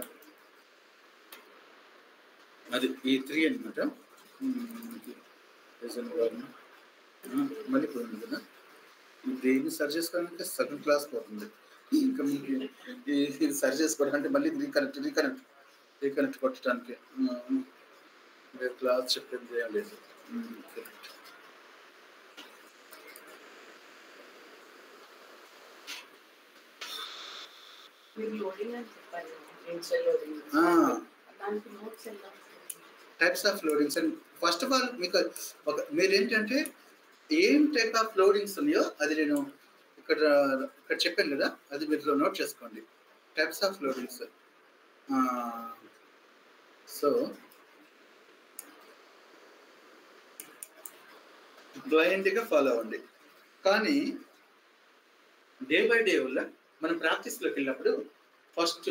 అది ఈ 3 అన్నమాట. మళ్ళీ పోయింది కదా, దీన్ని సర్చ్ చేసుకోవడానికి సగం క్లాస్ పోతుంది. ఇంకా మీకు ఇది సర్చ్ చేసుకోవడానికి మళ్ళీ రీకనెక్ట్ కొట్టడానికి క్లాస్ చెప్పింది ఏం లేదు. Types of loadings and first of all మీకు మీరేంటంటే ఏం టైప్ ఆఫ్ లోడింగ్స్ ఉన్నాయో అది నేను ఇక్కడ చెప్పాను కదా, అది మీరు నోట్ చేసుకోండి. Types of loadings. సో బ్లైండ్గా ఫాలో అవ్వండి. కానీ డే బై డే వల్ల మనం ప్రాక్టీస్లోకి వెళ్ళినప్పుడు ఫస్ట్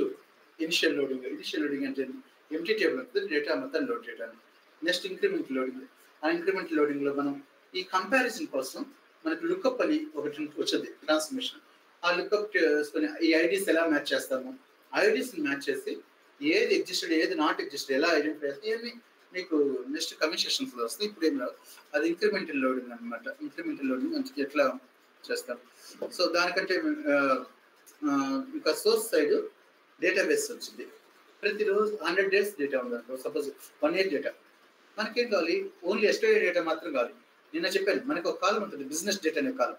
ఇనిషియల్ లోడింగ్ అంటే ఎంటీ టేబుల్ ఉంటుంది, డేటా మొత్తం లోడ్ చేయడానికి. Next increment loading. ఆ ఇంక్రిమెంట్ లోడింగ్లో మనం ఈ కంపారిజన్ కోసం మనకి లుకప్ అని ఒకటి వచ్చేది, ట్రాన్స్ఫర్మేషన్. ఆ లుకప్ చేసుకొని ఈ ఐడీస్ ఎలా మ్యాచ్ చేస్తాము, ఐడీస్ని మ్యాచ్ చేసి ఏది ఎగ్జిస్టెడ్ ఏది నాట్ ఎగ్జిస్టెడ్ ఎలా ఐడెంటిఫై చేస్తే ఇవన్నీ మీకు నెక్స్ట్ కమిషన్స్లో వస్తాయి. ఇప్పుడు ఏం రావు. అది ఇంక్రిమెంటల్ లోడింగ్ అనమాట. ఇంక్రిమెంటల్ లోడింగ్ అంటే ఎట్లా చేస్తాం. సో దానికంటే ఇంకా సోర్స్ సైడ్ డేటాబేస్ వచ్చింది. ప్రతిరోజు 100 days డేటా ఉందనుకో, సపోజ్ 1 year డేటా. మనకేం కావాలి, ఓన్లీ ఎస్టర్డే డేటా మాత్రం కావాలి. నిన్న చెప్పాను మనకు ఒక కాలం ఉంటుంది, బిజినెస్ డేటా అనే కాలం.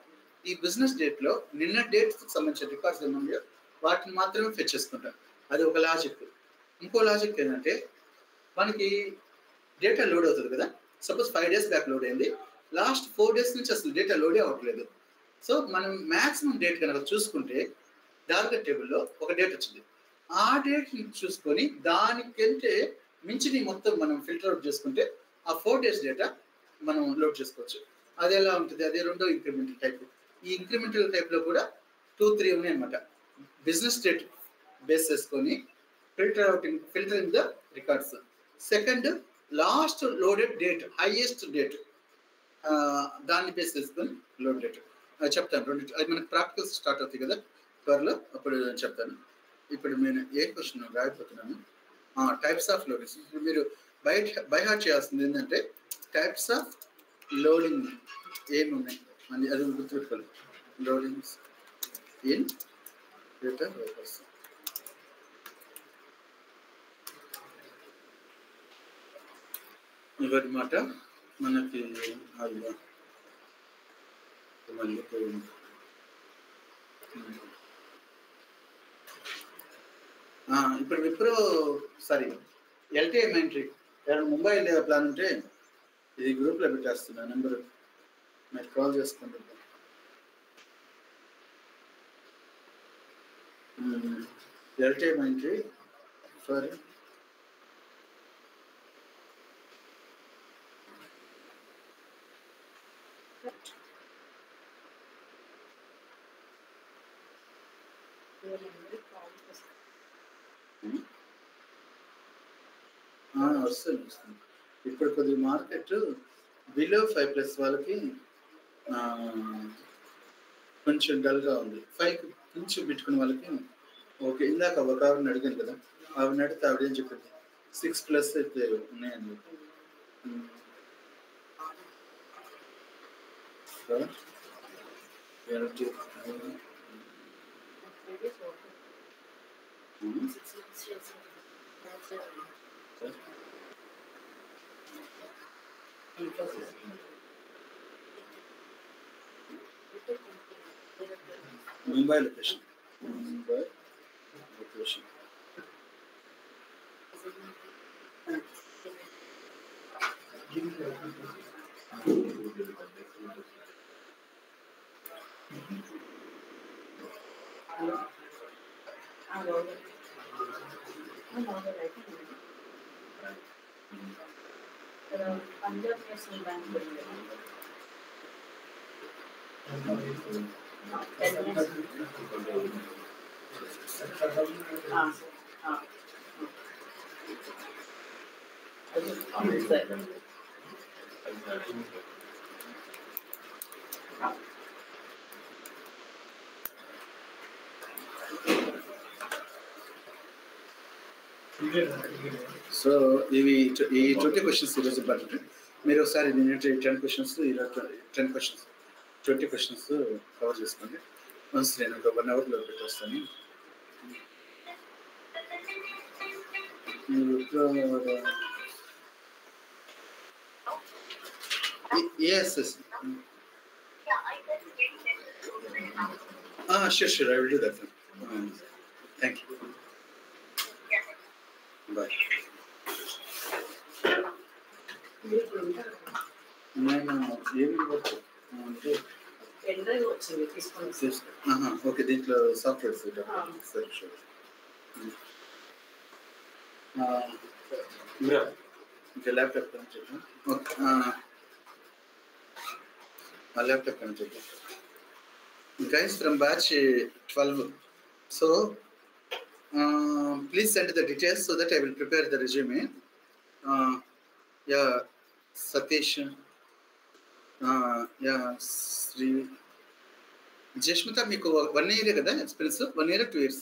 ఈ బిజినెస్ డేట్లో నిన్న డేట్స్కి సంబంధించిన రికార్డ్స్ ఏమన్నాయో వాటిని మాత్రమే ఫెచ్ చేసుకుంటాం. అది ఒక లాజిక్. ఇంకో లాజిక్ ఏంటంటే మనకి డేటా లోడ్ అవుతుంది కదా, సపోజ్ 5 days బ్యాక్ లోడ్ అయింది, లాస్ట్ 4 days నుంచి అసలు డేటా లోడే అవ్వట్లేదు. సో మనం మ్యాక్సిమం డేట్ కనుక చూసుకుంటే టార్గెట్ టేబుల్లో ఒక డేట్ వచ్చింది. ఆ డేట్ని చూసుకొని దానికంటే మించిని మొత్తం మనం ఫిల్టర్ అవుట్ చేసుకుంటే ఆ 4 days డేటా మనం లోడ్ చేసుకోవచ్చు. అది ఎలా ఉంటుంది? అదే రెండో ఇంక్రిమెంటల్ టైప్. ఈ ఇంక్రిమెంటల్ టైప్లో కూడా 2-3 ఉన్నాయి అనమాట. బిజినెస్ డేట్ బేస్ చేసుకొని filtering the records. Second, last loaded date, highest date, దాన్ని బేస్ చేసుకొని లోడ్ డేట్ చెప్తాను. రెండు అది మనకి ప్రాక్టికల్స్ స్టార్ట్ అవుతాయి కదా త్వరలో, అప్పుడు చెప్తాను. ఇప్పుడు నేను ఏ క్వశ్చన్ రాయిపోతున్నాను, టైప్స్ ఆఫ్ లోడింగ్స్. ఇప్పుడు మీరు బై హార్ట్ చేయాల్సింది ఏంటంటే టైప్స్ ఆఫ్ లోడింగ్ ఏమి ఉన్నాయి అని అది గుర్తుపెట్టుకోవాలి. Loadings in data warehouse. ఇవన్నమాట మనకి ఇప్పుడు విప్రో సారీ ఎల్టీఎం ఎంట్రీ ఎవరైనా ముంబై వెళ్ళే ప్లాన్ ఉంటే ఇది గ్రూప్లో పెట్టేస్తున్నా, నెంబర్ మీరు కాల్ చేసుకోండి. ఎల్టీఎం ఎంట్రీ ఫర్ వస్తుంది. ఇప్పుడు కొద్దిగా మార్కెట్ బిలో 5+ వాళ్ళకి కొంచెం డల్గా ఉంది. 5 కొంచెం పెట్టుకున్న వాళ్ళకి ఓకే. ఇందాక ఒక ఆవిడని అడిగాను కదా, ఆవిడని అడిగితే ఆవిడ ఏం చెప్పింది, 6+ అయితే ఉన్నాయండి. Mumbai location, Mumbai location. Punjab national bank so ఇవి ఈ 20 క్వశ్చన్స్ ఈరోజు ఇంపార్టెంట్. మీరు ఒకసారి నేను 10 క్వశ్చన్స్, ఈరోజు 10 క్వశ్చన్స్ 20 క్వశ్చన్స్ కవర్ చేసుకోండి. వన్స్ నేను ఒక 1 hourలో పెట్టేస్తాను. Yes. Sure. I will do that. Thank you. Bye. Okay, దీంట్లో సాఫ్ట్వేర్ సరే షూర్. ఇంకా ల్యాప్టాప్ అని చెప్పాను. ఓకే, ల్యాప్టాప్ అని చెప్పాను. Guys from batch 12. So please send the details so that I will prepare the resume. Yeah, Satish. Yeah, Sri. Jeshmita, మీకు 1 year కదా experience? 1 year 2 years?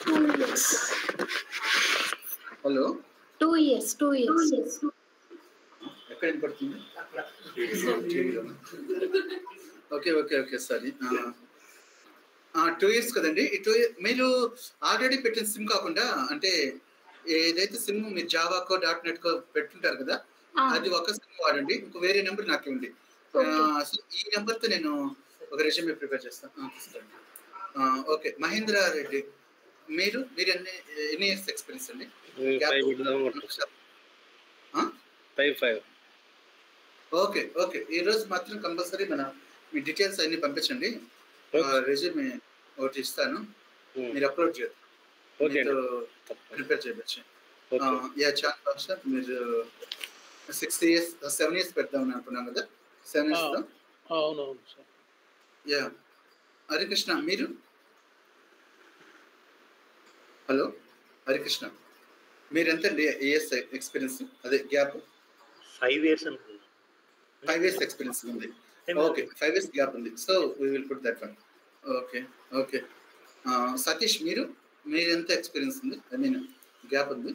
2 years. Hello, 2 years. ఎక్కడ పడుతుంది? Okay sorry. 2 years కదండి. ఈ 2 years మీరు already పెట్టిన SIM కాకుండా, అంటే ఏదైతే సిమ్ మీరు జావాకో .NETకో పెట్టుంటారు కదా, అది ఒక సిమ్ వాడండి. ఇంకో వేరే నెంబర్ నాకు ఇవ్వండి. సో ఈ నెంబర్తో నేను ఒక రెజ్యూమే ప్రిపేర్ చేస్తాను. తీసుకోండి. ఓకే, మహేంద్ర రెడ్డి, మీరు ఎన్ని ఇయర్స్ ఎక్స్పీరియన్స్ అండి? 5. ఓకే ఓకే, ఈ రోజు మాత్రం కంపల్సరీ మీ డీటెయిల్స్ అన్ని పంపించండి. రెజ్యూమే ఒకటి ఇస్తాను, మీరు అప్లోడ్ చేయండి. ప్రిపేర్ చేయవచ్చు. చాలా అవసరం. మీరు 7 years పెడదామని అనుకున్నాం కదా, 7 years. అవునవును సార్. యా, హరికృష్ణ మీరు? హలో హరికృష్ణ, మీరు ఎంత ఇయర్స్ ఎక్స్పీరియన్స్? అదే గ్యాప్ 5 years అనుకున్నాను. 5 years ఎక్స్పీరియన్స్ ఉంది. ఓకే, 5 years గ్యాప్ ఉంది. So we will put that one. Okay okay. Satish, మీరు ఎంత ఎక్స్పీరియన్స్ ఉంది? ఐ మీన్ గ్యాప్ ఉంది?